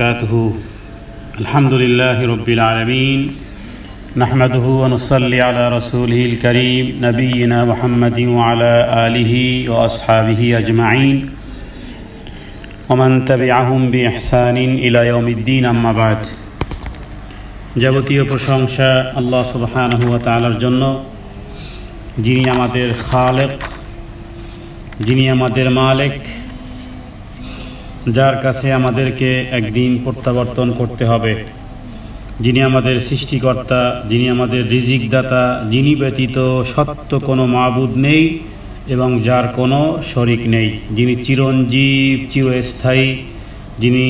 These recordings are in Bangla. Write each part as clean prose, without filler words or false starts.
وبركاته الحمد لله رب العالمين نحمده ونصلي على رسوله الكريم نبينا محمد وعلى آله وأصحابه أجمعين ومن تبعهم بإحسان إلى يوم الدين أما بعد যাবতীয় প্রশংসা আল্লাহ সুবহানাহু ওয়া তাআলার জন্য, যিনি আমাদের খালেক, যিনি আমাদের মালিক, যার কাছে আমাদেরকে একদিন প্রত্যাবর্তন করতে হবে, যিনি আমাদের সৃষ্টিকর্তা, যিনি আমাদের রিজিক দাতা, যিনি ব্যতীত সত্য কোনো মাবুদ নেই এবং যার কোনো শরিক নেই, যিনি চিরঞ্জীব, চিরস্থায়ী, যিনি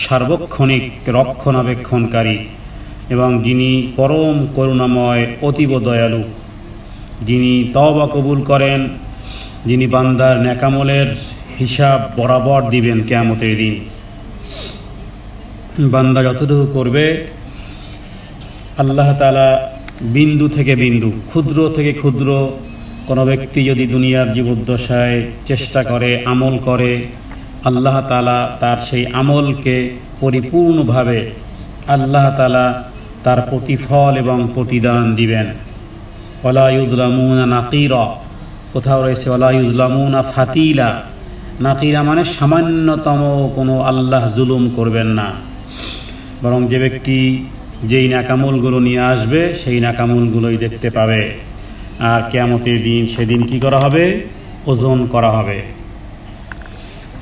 সার্বক্ষণিক রক্ষণাবেক্ষণকারী এবং যিনি পরম করুণাময়, অতীব দয়ালু, যিনি তওবা কবুল করেন, যিনি বান্দার নেকামলের হিসাব বরাবর দিবেন কিয়ামতের দিন। বান্দা যতটুকু করবে আল্লাহ তাআলা বিন্দু থেকে বিন্দু, ক্ষুদ্র থেকে ক্ষুদ্র কোনো ব্যক্তি যদি দুনিয়ার জীবদ্দশায় চেষ্টা করে, আমল করে, আল্লাহ তাআলা তার সেই আমলকে পরিপূর্ণভাবে আল্লাহ তাআলা তার প্রতিফল এবং প্রতিদান দিবেন। ওয়ালা ইউযলামুনা নাকিরা, কোথাও রয়েছে ওয়ালা ইউযলামুনা ফাতিলা। নাকিরা মানে সামান্যতম কোনো আল্লাহ জুলুম করবেন না, বরং যে ব্যক্তি যেই নাকামলগুলো নিয়ে আসবে সেই নাকামলগুলোই দেখতে পাবে। আর কিয়ামতের দিন সেদিন কি করা হবে? ওজন করা হবে।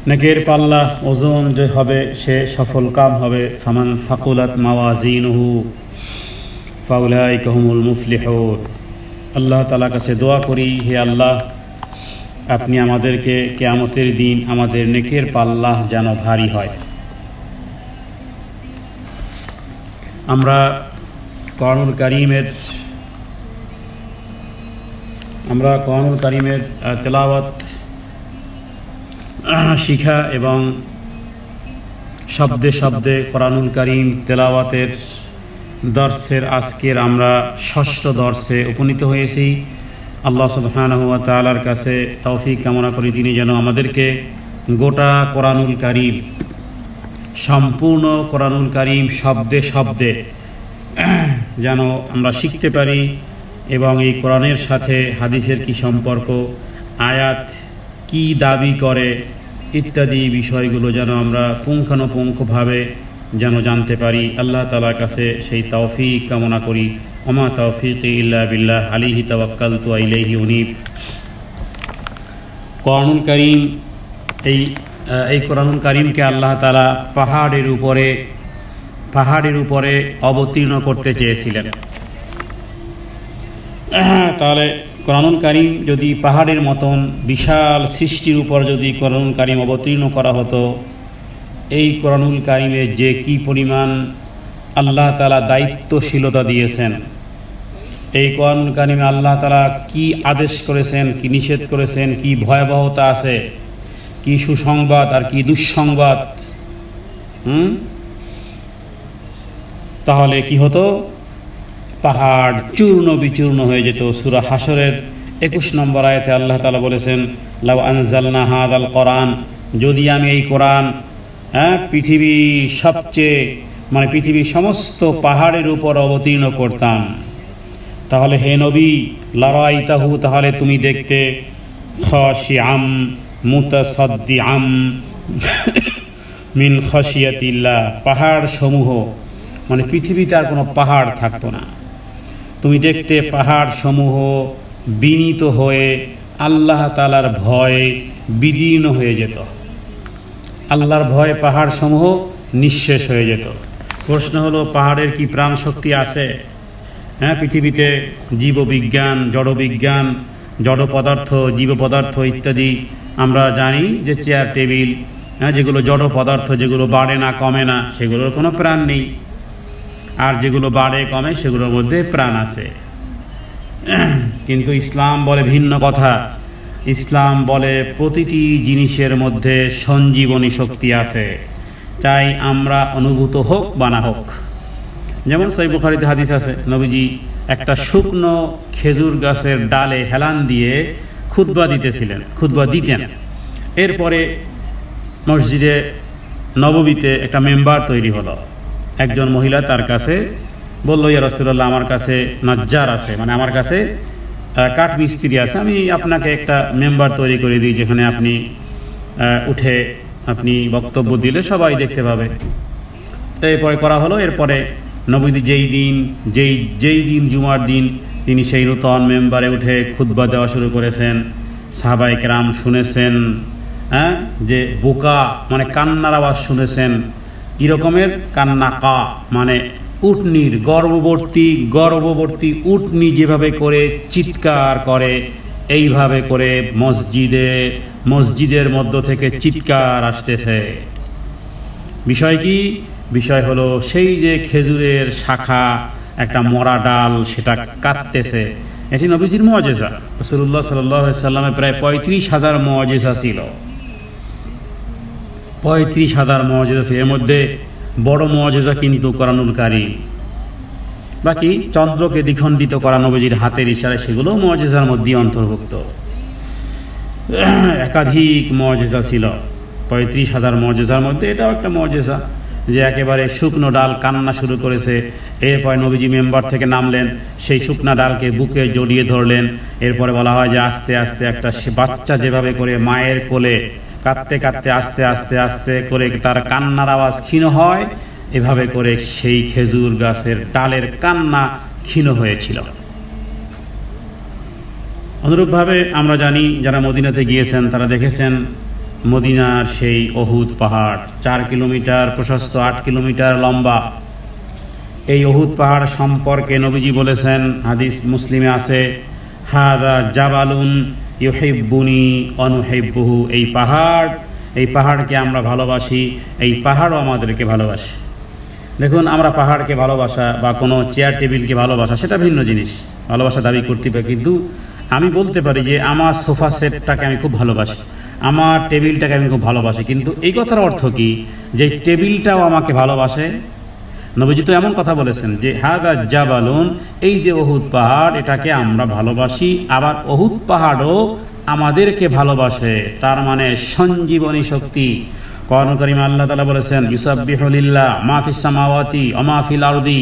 নেকের পাল্লা ওজন যে হবে সে সফল কাম হবে। ফামান ফাকুলাত মাওয়াজিনুহু ফাউলাইকা হুমুল মুফলিহুন। আল্লাহ তাআলার কাছে দোয়া করি, হে আল্লাহ, আপনি আমাদেরকে কিয়ামতের দিন আমাদের নেকের পাল্লা যেন ভারী হয়। আমরা কোরআনুল কারীমের তেলাওয়াত শিখা এবং শব্দে শব্দে কোরআনুল কারীম তেলাওয়াতের দর্সের আজকের আমরা ষষ্ঠ দর্সে উপনীত হয়েছি। আল্লাহ সুবহানাহু ওয়া তাআলার কাছে তৌফিক কামনা করি, তিনি যেন আমাদেরকে গোটা কোরআনুল কারীম, সম্পূর্ণ কোরআনুল কারীম শব্দে শব্দে যেন আমরা শিখতে পারি এবং এই কোরআনের সাথে হাদিসের কি সম্পর্ক, আয়াত কি দাবি করে ইত্যাদি বিষয়গুলো যেন আমরা পুঙ্খানুপুঙ্খভাবে যেন জানতে পারি। আল্লাহ তাআলার কাছে সেই তৌফিক কামনা করি। ওমা তাওফীকি ইল্লা বিল্লাহ আলাইহি তাওয়াক্কালতু ওয়া ইলাইহি উনীব। কোরআনুল কারীম, এই কোরআনুল কারীমকে আল্লাহ তাআলা পাহাড়ের উপরে অবতীর্ণ করতে চেয়েছিলেন। তাহলে কোরআনুল কারীম যদি পাহাড়ের মতন বিশাল সৃষ্টির উপর যদি কোরআনুল কারীম অবতীর্ণ করা হতো, এই কোরআনুল কারীমে যে কি পরিমাণ আল্লাহ তাআলা দায়িত্বশীলতা দিয়েছেন, এই কোরআনুল কারীমে আল্লাহ তাআলা কি আদেশ করেছেন, কি নিষেধ করেছেন, কি ভয়াবহতা আছে, কি সুসংবাদ আর কি দুঃসংবাদ, তাহলে কি হতো? পাহাড় চূর্ণ বিচূর্ণ হয়ে যেত। সূরা হাশরের 21 নম্বর আয়াতে আল্লাহ তাআলা বলেছেন, লাউ আনজালনা হাযাল কোরআন, যদি আমি এই কোরআন পৃথিবীর সমস্ত পাহাড়ের উপর অবতীর্ণ করতাম, তাহলে হে নবী, লারাইতাহু, তাহলে তুমি দেখতে, খাশিআম মুতাসাদ্দিআম মিন খাশিয়াতিল্লাহ, পাহাড় সমূহ, মানে পৃথিবীতে আর কোনো পাহাড় থাকতো না। তুমি দেখতে পাহাড় সমূহ বিনীত হয়ে আল্লাহ তাআলার ভয়ে বিদীর্ণ হয়ে যেত। আল্লাহর ভয়ে পাহাড় সমূহ নিঃশেষ হয়ে যেত। প্রশ্ন হলো, পাহাড়ের কি প্রাণ শক্তি আছে? পৃথিবীতে জীববিজ্ঞান, জড়বিজ্ঞান, জড় পদার্থ, জীব পদার্থ ইত্যাদি আমরা জানি যে চেয়ার টেবিল, যেগুলো জড় পদার্থ, যেগুলো বাড়ে না কমে না, সেগুলোর কোনো প্রাণ নেই। আর যেগুলো বাড়ে কমে সেগুলোর মধ্যে প্রাণ আছে। কিন্তু ইসলাম বলে ভিন্ন কথা। ইসলাম বলে প্রতিটি জিনিসের মধ্যে সঞ্জীবনী শক্তি আছে, চাই আমরা অনুভূত হোক বা না হোক। যেমন সহিহ বুখারীতে হাদিস আছে, নবীজি একটা শুকনো খেজুর গাছের ডালে হেলান দিয়ে খুতবা দিতেন। এরপরে মসজিদে নববীতে একটা মেম্বার তৈরি হলো। একজন মহিলা তার কাছে বলল, ইয়া রাসূলুল্লাহ, আমার কাছে নাজ্জার আছে, মানে আমার কাছে কাঠ মিস্ত্রি আছে, আমি আপনাকে একটা মেম্বার তৈরি করে দিই, যেখানে আপনি উঠে আপনি বক্তব্য দিলে সবাই দেখতে পাবে। এরপরে করা হলো। এরপরে নবীজি যেই দিন জুমার দিন তিনি সেই নূতন মেম্বারে উঠে খুতবা দেওয়া শুরু করেছেন। সাহাবায়ে কেরাম শুনেছেন, যে বোকা মানে কান্নার আওয়াজ শুনেছেন। কী রকমের কান্না? কা মানে উটনির, গর্ভবর্তী উটনি যেভাবে করে চিৎকার করে, এইভাবে করে মসজিদের মধ্য থেকে চিৎকার আসতেছে। বিষয় কি? বিষয় হলো সেই যে খেজুরের শাখা, একটা মরা ডাল, সেটা কাটতেছে। এটি নবীজির মুআজিজা। রাসূলুল্লাহ সাল্লাল্লাহু আলাইহি ওয়াসাল্লামের প্রায় ৩৫,০০০ মুআজিজা ছিল। ৩৫,০০০ মুআজিজা ছিল। এর মধ্যে বড় মুআজিজা কিন্তু কোরআনুল কারীম। বাকি চন্দ্রকে দ্বিখণ্ডিত করা নবীজির হাতের ইশারায়, সেগুলো মুআজিজার মধ্যে অন্তর্ভুক্ত। একাধিক মুআজিজা ছিল। ৩৫,০০০ মুআজিজার মধ্যে এটাও একটা মুআজিজা, যে একেবারে শুকনো ডাল কান্না শুরু করেছে। এরপরে নবীজি মেম্বার থেকে নামলেন, সেই শুকনা ডালকে বুকে জড়িয়ে ধরলেন। এরপরে বলা হয় যে আস্তে আস্তে একটা বাচ্চা যেভাবে করে মায়ের কোলে কাঁদতে কাঁদতে আস্তে আস্তে আস্তে করে তার কান্নার আওয়াজ ক্ষীণ হয়, এভাবে করে সেই খেজুর গাছের ডালের কান্না ক্ষীণ হয়েছিল। অনুরূপভাবে আমরা জানি, যারা মদিনাতে গিয়েছেন তারা দেখেছেন মদিনার সেই উহুদ পাহাড়, ৪ কিলোমিটার প্রশস্ত, ৮ কিলোমিটার লম্বা। এই উহুদ পাহাড় সম্পর্কে নবীজি বলেছেন, হাদিস মুসলিমে আছে, হাযা জাবালুন ইউহিব্বুনি ওয়া নুহিব্বুহু। এই পাহাড়কে আমরা ভালোবাসি, এই পাহাড়ও আমাদেরকে ভালোবাসে। দেখুন, আমরা পাহাড়কে ভালোবাসা বা কোনো চেয়ার টেবিলকে ভালোবাসা সেটা ভিন্ন জিনিস, ভালোবাসা দাবি করতে পারি। কিন্তু আমি বলতে পারি যে আমার সোফা সেটটাকে আমি খুব ভালোবাসি, আমার টেবিলটাকে আমি খুব ভালোবাসি। কিন্তু এই কথার অর্থ কি যে টেবিলটাও আমাকে ভালোবাসে? নবীজি তো এমন কথা বলেছেন যে হাযা জাবালুন, এই যে উহুদ পাহাড়, এটাকে আমরা ভালোবাসি, আবার উহুদ পাহাড়ও আমাদেরকে ভালোবাসে। তার মানে সঞ্জীবনী শক্তি। কোরআনুল কারীমে আল্লাহ তাআলা বলেছেন, ইউসাব্বিহু লিল্লাহ মা ফিস সামাওয়াতি ওয়া মা ফিল আরদি।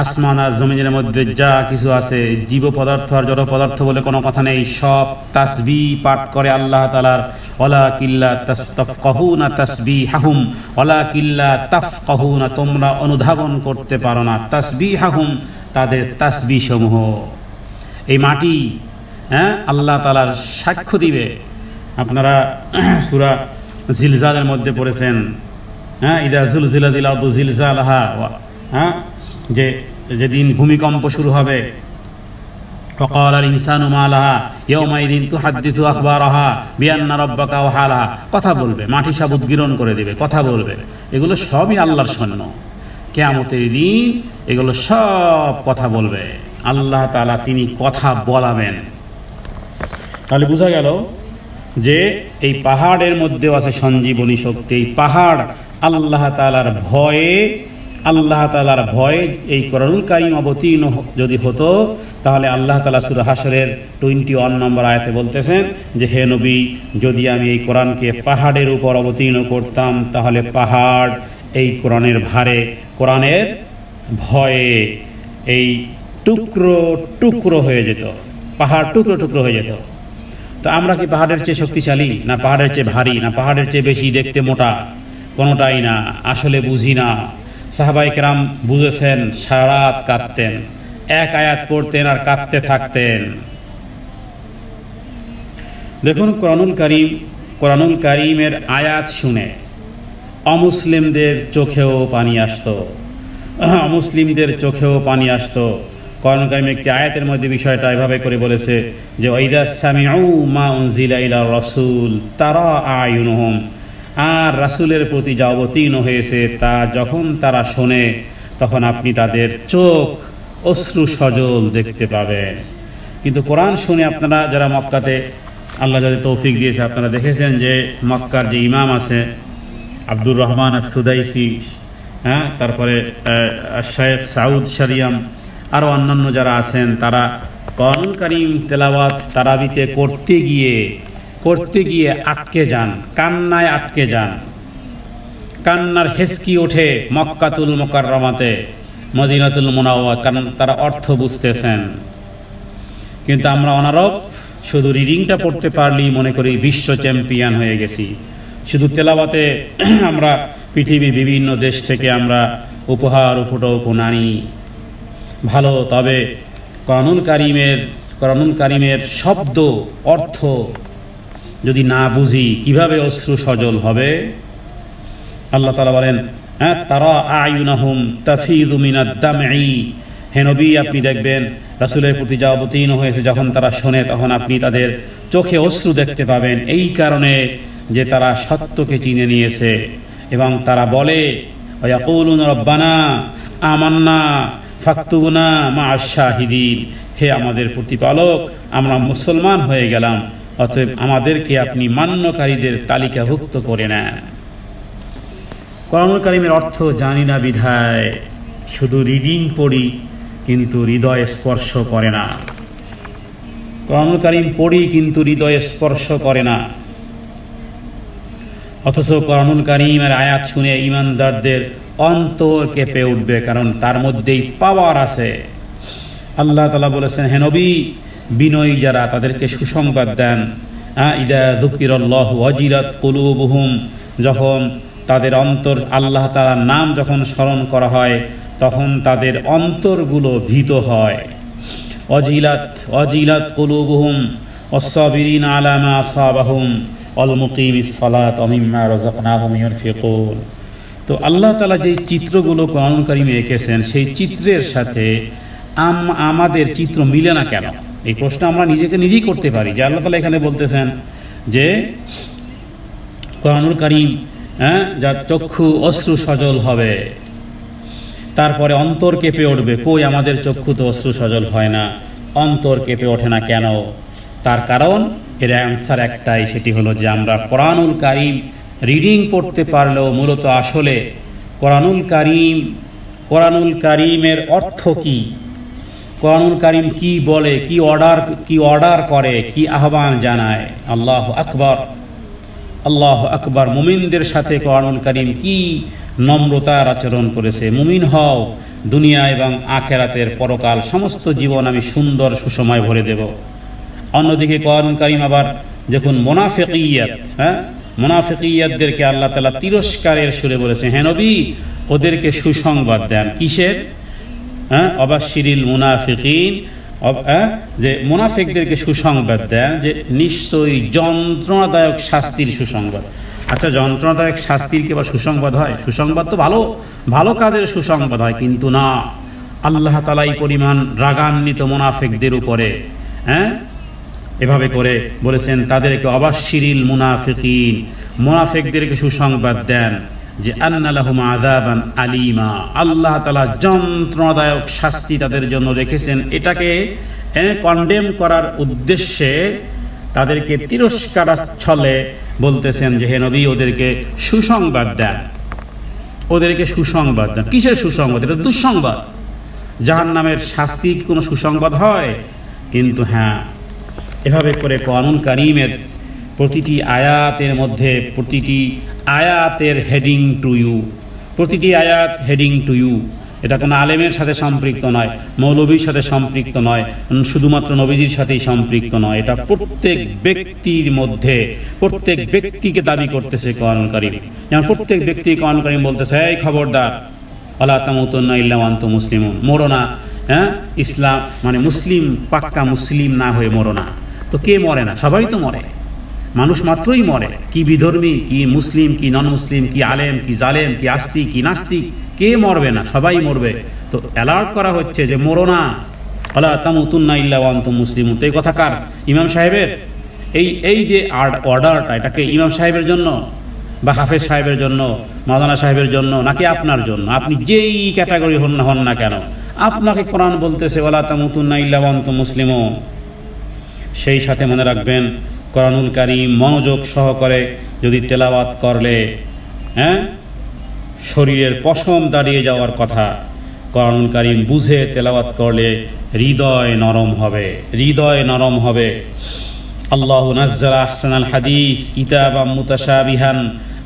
আসমান আর জমিনের মধ্যে যা কিছু আছে, জীব পদার্থ আর জড় পদার্থ বলে কোনো কথা নেই, সব তাসবিহ পাঠ করে আল্লাহ তাআলার। ওয়ালাকিল্লা তাফকাহুনা তাসবিহাহুম, ওয়ালাকিল্লা তাফকাহুনা, তোমরা অনুধাবন করতে পারো না, তাসবিহাহুম, তাদের তাসবিহ সমূহ। এই মাটি আল্লাহ তাআলার সাক্ষ্য দিবে। আপনারা সূরা জিলজালের মধ্যে পড়েছেন, ইদা জুলজিলাতিল আরদু জিলজালাহা, যে যেদিন ভূমিকম্প শুরু হবে, ওয়াকালাল ইনসানু মা লাহা ইয়াওমাইদিন তুহাদ্দিসু আখবারাহা বিআন্না রাব্বাকা ওয়াহালাহা। কথা বলবে, মাটি সব উদ্গীরণ করে দিবে, কথা বলবে। এগুলো সবই আল্লাহর সৈন্য। কিয়ামতের দিন এগুলো সব কথা বলবে। আল্লাহ তাআলা তিনি কথা বলাবেন। তাহলে বোঝা গেল যে এই পাহাড়ের মধ্যেও আছে সঞ্জীবনী শক্তি। এই পাহাড় আল্লাহ তাআলার ভয়ে এই কোরআনুল কারীম অবতীর্ণ যদি হতো, তাহলে আল্লাহ তাআলা সূরা হাশরের 21 নম্বর আয়াতে বলতেছেন যে, হে নবী, যদি আমি এই কোরআনকে পাহাড়ের উপর অবতীর্ণ করতাম, তাহলে পাহাড় এই কোরআনের ভারে, কোরআনের ভয়ে এই টুকরো টুকরো হয়ে যেত, পাহাড় টুকরো টুকরো হয়ে যেত। তো আমরা কি পাহাড়ের চেয়ে শক্তিশালী, না পাহাড়ের চেয়ে ভারী, না পাহাড়ের চেয়ে বেশি দেখতে মোটা? কোনোটাই না, আসলে বুঝি না। সাহাবায়ে কেরাম বুঝেছেন, সারা রাত কাঁদতেন, এক আয়াত পড়তেন আর কাঁদতে থাকতেন। দেখুন, কোরআনুল কারীমের আয়াত শুনে অমুসলিমদের চোখেও পানি আসতো। কোরআনুল কারীমের একটি আয়াতের মধ্যে বিষয়টা এভাবে করে বলেছে যে, ওয়াইদা সামিউ মা উনজিলা ইলা রাসূল তারা আয়ুনুহুম, আর রাসূলের প্রতি যা অবতীর্ণ হয়েছে তা যখন তারা শোনে, তখন আপনি তাদের চোখ অশ্রু সজল দেখতে পাবেন। কিন্তু কোরআন শুনে আপনারা যারা মক্কাতে, আল্লাহ যাদের তৌফিক দিয়েছে, আপনারা দেখেছেন যে মক্কার যে ইমাম আছে আব্দুর রহমান আস-সুদাইসি, তারপরে শেখ সাউদ শরিয়াম, আরও অন্যান্য যারা আছেন, তারা কোরআনুল কারীম তেলাওয়াত তারাবিতে করতে গিয়ে আটকে যান, কান্নায় আটকে যান। কান্নার হেসকি ওঠে মক্কাতুল মুকাররমাতে, মদিনাতুল মুনাওয়ারা, কারণ তারা অর্থ বুঝতেছেন। কিন্তু আমরা অনারব, শুধু রিডিংটা পড়তে পারলেই মনে করি বিশ্ব চ্যাম্পিয়ন হয়ে গেছি। শুধু তেলাওয়াতে আমরা পৃথিবীর বিভিন্ন দেশ থেকে আমরা উপহার উপনানি ভালো, তবে কোরআনুল কারীমের শব্দ অর্থ যদি না বুঝি কিভাবে অশ্রু সজল হবে? আল্লাহ তাআলা বলেন, তারা আয়ুনাহুম তাফিযু মিনাদ দামঈ, হে নবী আপনি দেখবেন রাসূলের প্রতি যা অবতীর্ণ হয়েছে যখন তারা শোনে তখন আপনি তাদের চোখে অশ্রু দেখতে পাবেন, এই কারণে যে তারা সত্যকে চিনে নিয়েছে। এবং তারা বলে ওয়ায়াকুলুনা রব্বানা আমান্না ফাকতুবনা মা'আশ শাহিদিন, হে আমাদের প্রতিপালক আমরা মুসলমান হয়ে গেলাম, অতএব আমাদেরকে আপনি মান্যকারীদের তালিকাভুক্ত করে নেন। কোরআনুল কারীমের অর্থ জানি না বিধায় শুধু রিডিং পড়ি কিন্তু হৃদয় স্পর্শ করে না। কোরআনুল কারীম পড়ি কিন্তু হৃদয় স্পর্শ করে না। অথচ কোরআনুল কারীমের আয়াত শুনে ঈমানদারদের অন্তর কেঁপে উঠবে, কারণ তার মধ্যেই পাওয়ার আছে। আল্লাহ তাআলা বলেছেন, হে নবী বিনয়ী যারা তাদেরকে সুসংবাদ দেন, ইযা যুকিরাল্লাহু ওয়াজিলাত কুলুবুহুম, যখন তাদের অন্তর আল্লাহ তাআলার নাম যখন স্মরণ করা হয় তখন তাদের অন্তরগুলো ভীত হয়। ওয়াজিলাত কুলুবুহুম ওয়াস-সাবিরিনা আলা মা আসাবাহুম ওয়াল মুকিমিস সালাত ওয়া মিম্মা রাযাকনাহুম ইউনফিকুন। তো আল্লাহ তাআলা যে চিত্রগুলো কোরআনুল কারীমে এঁকেছেন সেই চিত্রের সাথে আমাদের চিত্র মিলে না কেন? এই প্রশ্ন আমরা নিজেকে নিজেই করতে পারি। যে আল্লাহ তাআলা এখানে বলতেছেন যে কোরআনুল কারীম যার চক্ষু অশ্রু সজল হবে, তারপরে অন্তর কেঁপে উঠবে। কই আমাদের চক্ষু তো অশ্রু সজল হয় না, অন্তর কেঁপে ওঠে না কেন? তার কারণ এর অ্যান্সার একটাই, সেটি হলো যে আমরা কোরআনুল কারীম রিডিং পড়তে পারলেও মূলত আসলে কোরআনুল কারীমের অর্থ কি, কোরআনুল কারীম কি বলে, কি অর্ডার করে, কি আহ্বান জানায়। আল্লাহু আকবার, আল্লাহু আকবার। মুমিনদের সাথে কোরআনুল কারীম কি নম্রতার আচরণ করেছে। মুমিন হও, দুনিয়া এবং আখিরাতের পরকাল সমস্ত জীবন আমি সুন্দর সুসময় ভরে দেব। অন্যদিকে কোরআনুল কারীম আবার যখন মুনাফিকিয়াতদেরকে আল্লাহ তাআলা তিরস্কারের সুরে বলেছে, হে নবী ওদেরকে সুসংবাদ দেন। কিসের? অবাশশিরিল মুনাফিকিন, যে মুনাফিকদেরকে সুসংবাদ দেন যে নিশ্চয়ই যন্ত্রণাদায়ক শাস্তির সুসংবাদ। আচ্ছা, যন্ত্রণাদায়ক শাস্তির কি আবার সুসংবাদ হয়? সুসংবাদ তো ভালো ভালো কাজের সুসংবাদ হয়, কিন্তু না, আল্লাহ তাআলা এই পরিমাণ রাগান্বিত মুনাফিকদের উপরে এভাবে করে বলেছেন তাদেরকে অবাশশিরিল মুনাফিকিন, মুনাফিকদেরকে সুসংবাদ দেন যে আন্না লাহুম আযাবান আলীমা, আল্লাহ তাআলা যন্ত্রণাদায়ক শাস্তি তাদের জন্য রেখেছেন। এটাকে কন্ডেম করার উদ্দেশ্যে তাদেরকে তিরস্কারাচ্ছলে বলতেছেন যে হে নবী ওদেরকে সুসংবাদ দেন, ওদেরকে সুসংবাদ দেন। কিসের সুসংবাদ? এটা দুঃসংবাদ। জাহান্নামের শাস্তি কোনো সুসংবাদ হয়? কিন্তু হ্যাঁ, এভাবে করে কোরআনুল কারীমের প্রতিটি আয়াতের মধ্যে প্রতিটি আয়াতের হেডিং টু ইউ, প্রতিটি আয়াত হেডিং টু ইউ। এটা কোনো আলেমের সাথে সম্পৃক্ত নয়, মৌলবীর সাথে সম্পৃক্ত নয়, শুধুমাত্র নবীজির সাথেই সম্পৃক্ত নয়। এটা প্রত্যেক ব্যক্তির মধ্যে, প্রত্যেক ব্যক্তিকে দাবি করতেছে কোরআনুল কারীম। যেমন প্রত্যেক ব্যক্তি কোরআনুল কারীম বলতেছে, এই খবরদার, ওয়ালা তামুতুন্না ইল্লা ওয়া আনতুম মুসলিমুন, মরো না, ইসলাম মানে মুসলিম, পাক্কা মুসলিম না হয়ে মরো না। তো কে মরে না? সবাই তো মরে, মানুষ মাত্রই মরে। কি বিধর্মী, কি মুসলিম, কি নন মুসলিম, কি আলেম, কি জালেম, কি আস্তিক, কি নাস্তিক, কে মরবে না? সবাই মরবে। তো অ্যালার্ট করা হচ্ছে যে মরো না, ওয়ালা তামুতুন্না ইল্লা ওয়া আনতুম মুসলিমুন। তো এই কথা কার? ইমাম সাহেবের? এই যে অর্ডারটা, এটা কি ইমাম সাহেবের জন্য বা হাফেজ সাহেবের জন্য, মাওলানা সাহেবের জন্য, নাকি আপনার জন্য? আপনি যেই ক্যাটাগরি হন না কেন, আপনাকে কোরআন বলতেছে ওয়ালা তামুতুন্না ইল্লা ওয়া আনতুম মুসলিমুন। সেই সাথে মনে রাখবেন কোরআনুল কারীম মনোযোগ সহকারে যদি তেলাওয়াত করলে শরীরের পশম দাঁড়িয়ে যাওয়ার কথা। কোরআনুল কারীম বুঝে তেলাওয়াত করলে হৃদয় নরম হবে, হৃদয় নরম হবে। আল্লাহু নাজ্জালা আহসানাল হাদিস কিতাবাম মুতাশাবিহান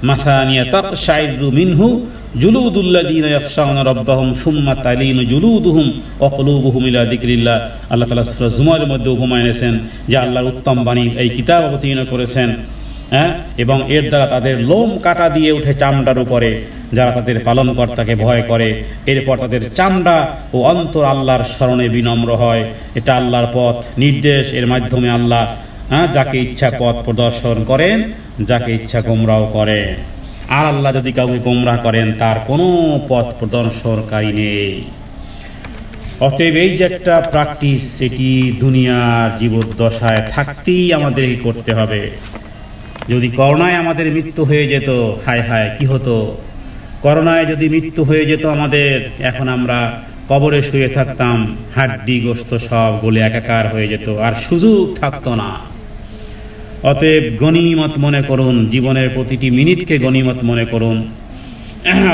মাসানিয়া তাকশাইরু মিনহু জুলুদুল্লাযীনা ইয়াখশাউনা রাব্বাহুম সুম্মা তালিনু জুলুদুহুম ওয়া কুলুবুহুম ইলা যিকরিল্লাহ। আল্লাহ তাআলা সূরা জুমারের মধ্যে উপমা এনেছেন যে আল্লাহর উত্তম বাণী এই কিতাব অবতীর্ণ করেছেন, এবং এর দ্বারা তাদের লোম কাটা দিয়ে উঠে চামড়ার উপরে, যারা তাদের পালনকর্তাকে ভয় করে। এরপর তাদের চামড়া ও অন্তর আল্লাহর স্মরণে বিনম্র হয়। এটা আল্লাহর পথ নির্দেশ, এর মাধ্যমে আল্লাহ যাকে ইচ্ছা পথ প্রদর্শন করেন, যাকে ইচ্ছা গোমরাহ করেন। আর আল্লাহ যদি কাউকে গোমরাহ করেন তার কোনো পথ প্রদর্শনকারী নেই। অতএব এই যে একটা প্র্যাকটিস, সেটি দুনিয়ার জীবদ্দশায় থাকতেই আমাদের করতে হবে। যদি করোনায় আমাদের মৃত্যু হয়ে যেত, হায় হায় কি হতো! করোনায় যদি মৃত্যু হয়ে যেত আমাদের, এখন আমরা কবরে শুয়ে থাকতাম, হাড্ডি গোশত সব গলে একাকার হয়ে যেত, আর সুযোগ থাকতো না। অতএব গনিমত মনে করুন, জীবনের প্রতিটি মিনিটকে গনিমত মনে করুন।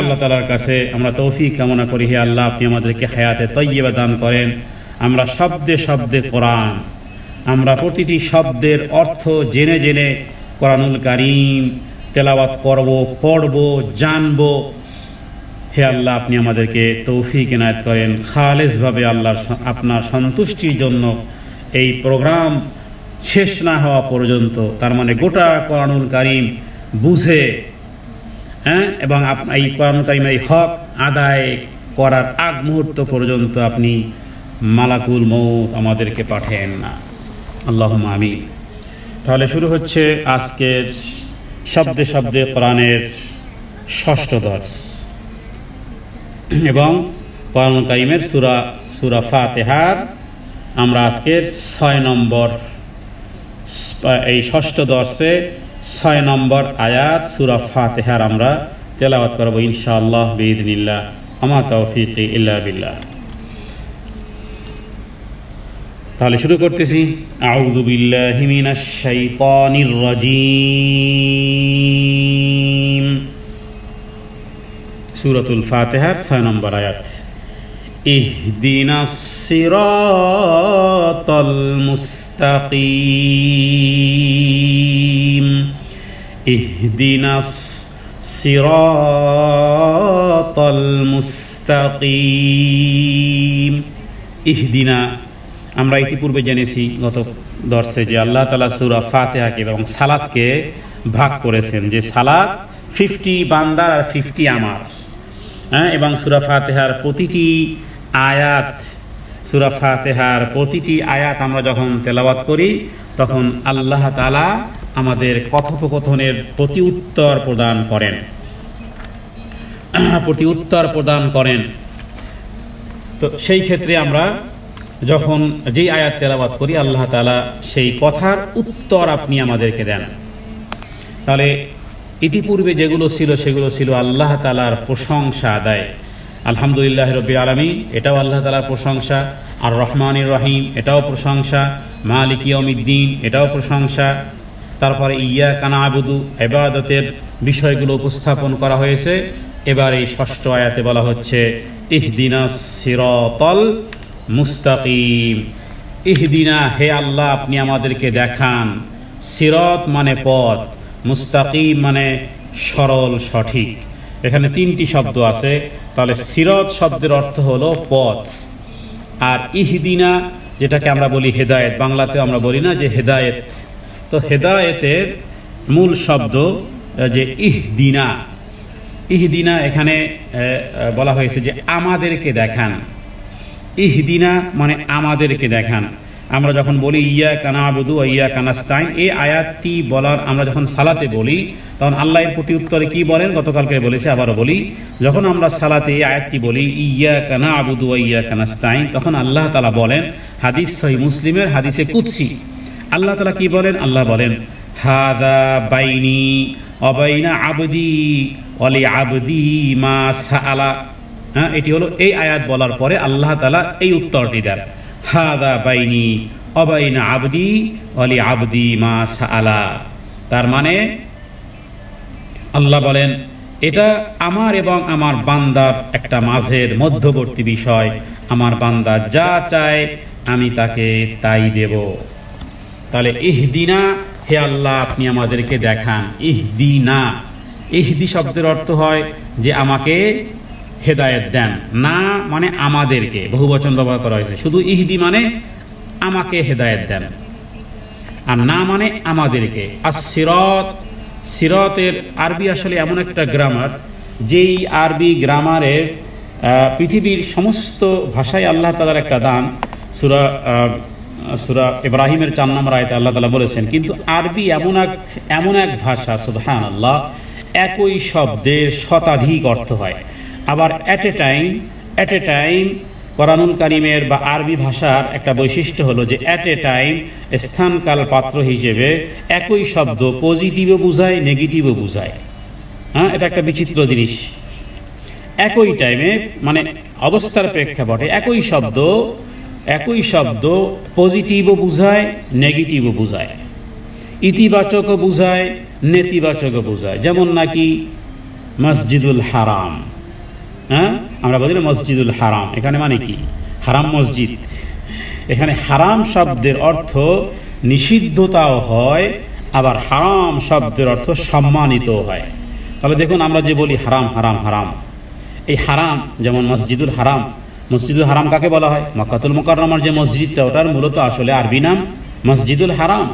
আল্লাহ তাআলার কাছে আমরা তৌফিক কামনা করি, হে আল্লাহ আপনি আমাদেরকে হায়াতে তয়্যিবা দান করেন। আমরা শব্দে শব্দে কোরআন, আমরা প্রতিটি শব্দের অর্থ জেনে জেনে কোরআনুল কারীম তেলাওয়াত করব, পড়ব, জানব। হে আল্লাহ আপনি আমাদেরকে তৌফিক এনায়েত করেন। খালেসভাবে আল্লাহর আপনার সন্তুষ্টির জন্য এই প্রোগ্রাম শেষ না হওয়া পর্যন্ত, তার মানে গোটা কোরআনুল কারীম বুঝে এবং এই কোরআনুল কারীম এই হক আদায় করার আগ মুহূর্ত পর্যন্ত আপনি মালাকুল মউত আমাদেরকে পাঠায়েন না। আল্লাহুম্মা আমিন। তাহলে শুরু হচ্ছে আজকের শব্দে শব্দে কোরআনের ষষ্ঠ দর্স, এবং কোরআনুল কারীমের সূরা ফাতিহার আমরা আজকের 6 নম্বর, এই ষষ্ঠ দর্সে 6 নম্বর আয়াত সূরা ফাতিহার আমরা তেলাওয়াত করব ইনশাআল্লাহ বিইذنিল্লাহ। আমা তাওফীকি ইল্লা বিল্লাহ। তাহলে শুরু করতেছি। আউযু বিল্লাহি মিনাশ শাইতানির রাজীম। সূরাতুল ফাতিহার 6 নম্বর আয়াত। ইহদিনাস সিরাতাল মুস্তাকিম। ইহদিনাস সিরাতাল মুস্তাকিম। ইহদিনা আমরা ইতিপূর্বে জেনেছি গত দর্শে যে আল্লাহ তাআলা সূরা ফাতিহাকে এবং সালাতকে ভাগ করেছেন, যে সালাত 50 বান্দার আর 50 আমার। এবং সূরা ফাতিহার প্রতিটি আয়াত আমরা যখন তেলাওয়াত করি তখন আল্লাহ তাআলা আমাদের কথোপকথনের প্রতি উত্তর প্রদান করেন। তো সেই ক্ষেত্রে আমরা যখন যেই আয়াত তেলাওয়াত করি আল্লাহ তাআলা সেই কথার উত্তর আপনি আমাদেরকে দেন। তাহলে ইতিপূর্বে যেগুলো ছিল সেগুলো ছিল আল্লাহ তাআলার প্রশংসা আদায়। আলহামদুলিল্লাহ রাব্বিল আলামিন, এটাও আল্লাহ তাআলার প্রশংসা। আর রহমানির রহিম, এটাও প্রশংসা। মালিক ইয়াউমিদ্দিন, এটাও প্রশংসা। তারপরে ইয়াকা না'বুদু, ইবাদতের বিষয়গুলো উপস্থাপন করা হয়েছে। এবার এই ষষ্ঠ আয়াতে বলা হচ্ছে ইহদিনাস সিরাতাল মুস্তাকিম। ইহদিনা, হে আল্লাহ আপনি আমাদেরকে দেখান। সিরাত মানে পথ, মুস্তাকিম মানে সরল সঠিক। এখানে 3টি শব্দ আছে। তাহলে সিরাত শব্দের অর্থ হলো পথ, আর ইহদিনা যেটাকে আমরা বলি হেদায়েত, বাংলাতে আমরা বলি না যে হেদায়েত। তো হেদায়েতের মূল শব্দ যে ইহদিনা। ইহদিনা এখানে বলা হয়েছে যে আমাদেরকে দেখান। ইহদিনা মানে আমাদেরকে দেখান। আমরা যখন বলি ইয়াকা না'বুদু ওয়া ইয়াকা নাস্তাইন, এই আয়াতটি বলার আমরা যখন সালাতে বলি তখন আল্লাহর প্রতি উত্তরে কি বলেন, গতকালকে বলেছি আবারও বলি, যখন আমরা সালাতে এই আয়াতটি বলি ইয়াকা না'বুদু ওয়া ইয়াকা নাস্তাইন, তখন আল্লাহ তাআলা বলেন, হাদিস সহিহ মুসলিমের হাদিসে কুদসি, আল্লাহ তাআলা কি বলেন? আল্লাহ বলেন হাযা বাইনি ওয়া বাইনা আবদি ওয়া লি আবদি মা সাআলা। এটি হলো এই আয়াত বলার পরে আল্লাহ তাআলা এই উত্তরটি দেন, হাযা বাইনি ওয়া বাইনা আবদি ওয়া লি আবদি মা সাআলা। তার মানে আল্লাহ বলেন এটা আমার এবং আমার বান্দার একটা মাঝের মধ্যবর্তী বিষয়। আমার বান্দা যা চায় আমি তাকে তাই দেব। তাহলে ইহদিনা, হে আল্লাহ আপনি আমাদেরকে দেখান। ইহদিনা, ইহদি শব্দের অর্থ হয় যে আমাকে হেদায়েত দেন, না মানে আমাদেরকে, বহুবচন ব্যবহার করা হয়েছে। শুধু ইহদি মানে আমাকে হেদায়েত দেন, আর না মানে আমাদেরকে। আর সিরাত, সিরাতের আরবি আসলে এমন একটা গ্রামার, যেই আরবি গ্রামারের পৃথিবীর সমস্ত ভাষায় আল্লাহ তাআলার একটা দান। সূরা ইব্রাহিমের 4 নম্বর আয়াতে আল্লাহ তাআলা বলেছেন, কিন্তু আরবি এমন এক ভাষা, সুবহানাল্লাহ, একই শব্দের শতাধিক অর্থ হয়। আবার এট এ টাইম কোরআনুল কারীমের বা আরবি ভাষার একটা বৈশিষ্ট্য হলো যে এট এ টাইম, স্থানকাল পাত্র হিসেবে একই শব্দ পজিটিভও বুঝায়, নেগেটিভও বুঝায়। হ্যাঁ, এটা একটা বিচিত্র জিনিস। একই টাইমে মানে অবস্থার প্রেক্ষাপটে একই শব্দ পজিটিভও বুঝায়, নেগেটিভও বুঝায়, ইতিবাচকও বুঝায়, নেতিবাচকও বুঝায়। যেমন নাকি মসজিদুল হারাম, হ্যাঁ, আমরা বলি না মসজিদুল হারাম, এখানে মানে কি? হারাম মসজিদ। এখানে হারাম শব্দের অর্থ নিষিদ্ধতাও হয়, আবার হারাম শব্দের অর্থ সম্মানিতও হয়। তাহলে দেখুন, আমরা যে বলি হারাম হারাম হারাম, এই হারাম যেমন মসজিদুল হারাম, মসজিদুল হারাম কাকে বলা হয়? মক্কাতুল মুকাররমার যে মসজিদটা, ওটার মূলত আসলে আরবি নাম মসজিদুল হারাম।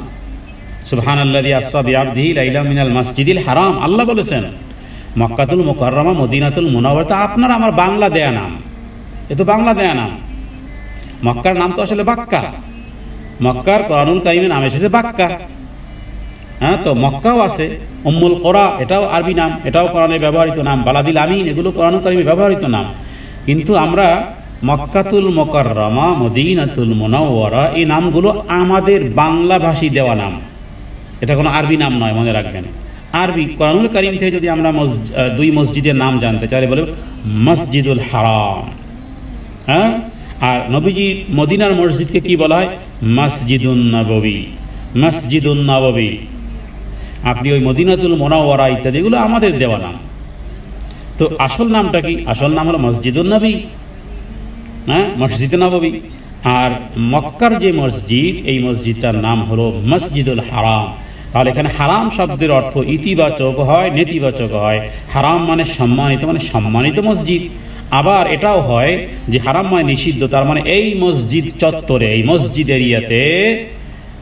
সুবহানাল্লাযী আসরা বিআবদিহি লাইলাম মিনাল মসজিদিল হারাম, আল্লাহ বলেছেন। মক্কাতুল মুকাররমা, মদিনাতুল মুনাওয়ারা আপনার আমার বাংলা দেয়া নাম, এ তো বাংলা দেয়া নাম। মক্কার নাম তো আসলে বাক্কা, মক্কার কোরআনুল কারীমের নাম এসেছে বাক্কা। হ্যাঁ, তো মক্কাও আছে, উম্মুল কোরা এটাও আরবি নাম, এটাও কোরআনে ব্যবহৃত নাম, বালাদিল আমিন এগুলো কোরআনুল কারীমে ব্যবহৃত নাম। কিন্তু আমরা মক্কাতুল মুকাররমা, মদিনাতুল মুনাওয়ারা এই নামগুলো আমাদের বাংলাভাষী দেওয়া নাম, এটা কোনো আরবি নাম নয়, মনে রাখবেন। আরবি কোরআনুল কারীম থেকে যদি আমরা দুই মসজিদের নাম জানতে চাই, বলে মসজিদুল হারাম। হ্যাঁ, আর নবীজি মদিনার মসজিদকে কি বলা হয়? মসজিদুন নববী, মসজিদুন নববী। আপনি ওই মদিনাতুল মুনাওয়ারা ইত্যাদি এগুলো আমাদের দেওয়া নাম। তো আসল নামটা কি? আসল নাম হলো মসজিদুন নবী, হ্যাঁ, মসজিদে নববী। আর মক্কার যে মসজিদ, এই মসজিদটার নাম হলো মসজিদুল হারাম। তাহলে এখানে হারাম শব্দের অর্থ ইতিবাচক হয়, নেতিবাচক হয়। হারাম মানে সম্মানিত, মানে সম্মানিত মসজিদ। আবার এটাও হয় যে হারাম মানে নিষিদ্ধ, তার মানে এই মসজিদ চত্বরে, এই মসজিদ এরিয়াতে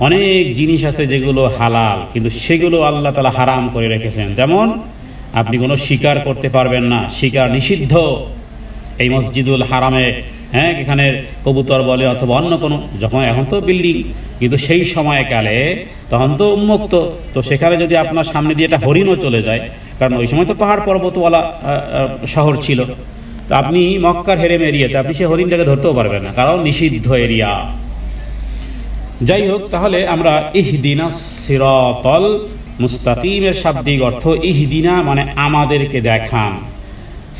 অনেক জিনিস আছে যেগুলো হালাল, কিন্তু সেগুলো আল্লাহ তাআলা হারাম করে রেখেছেন। যেমন আপনি কোনো শিকার করতে পারবেন না, শিকার নিষিদ্ধ এই মসজিদুল হারামে। হ্যাঁ, এখানে কবুতর বলে অথবা অন্য কোনো, যখন এখন তো বিল্ডিং, কিন্তু সেই সময়কালে তখন তো উন্মুক্ত। তো সেখানে যদি আপনার সামনে দিয়ে একটা হরিণও চলে যায়, কারণ ওই সময় তো পাহাড় পর্বতওয়ালা শহর ছিল, তো আপনি মক্কার হেরেম এরিয়াতে আপনি সেই হরিণটাকে ধরতেও পারবেন না, কারণ নিষিদ্ধ এরিয়া। যাই হোক, তাহলে আমরা ইহদিনাস সিরাতাল মুস্তাকিমের শাব্দিক অর্থ ইহদিনা মানে আমাদেরকে দেখান।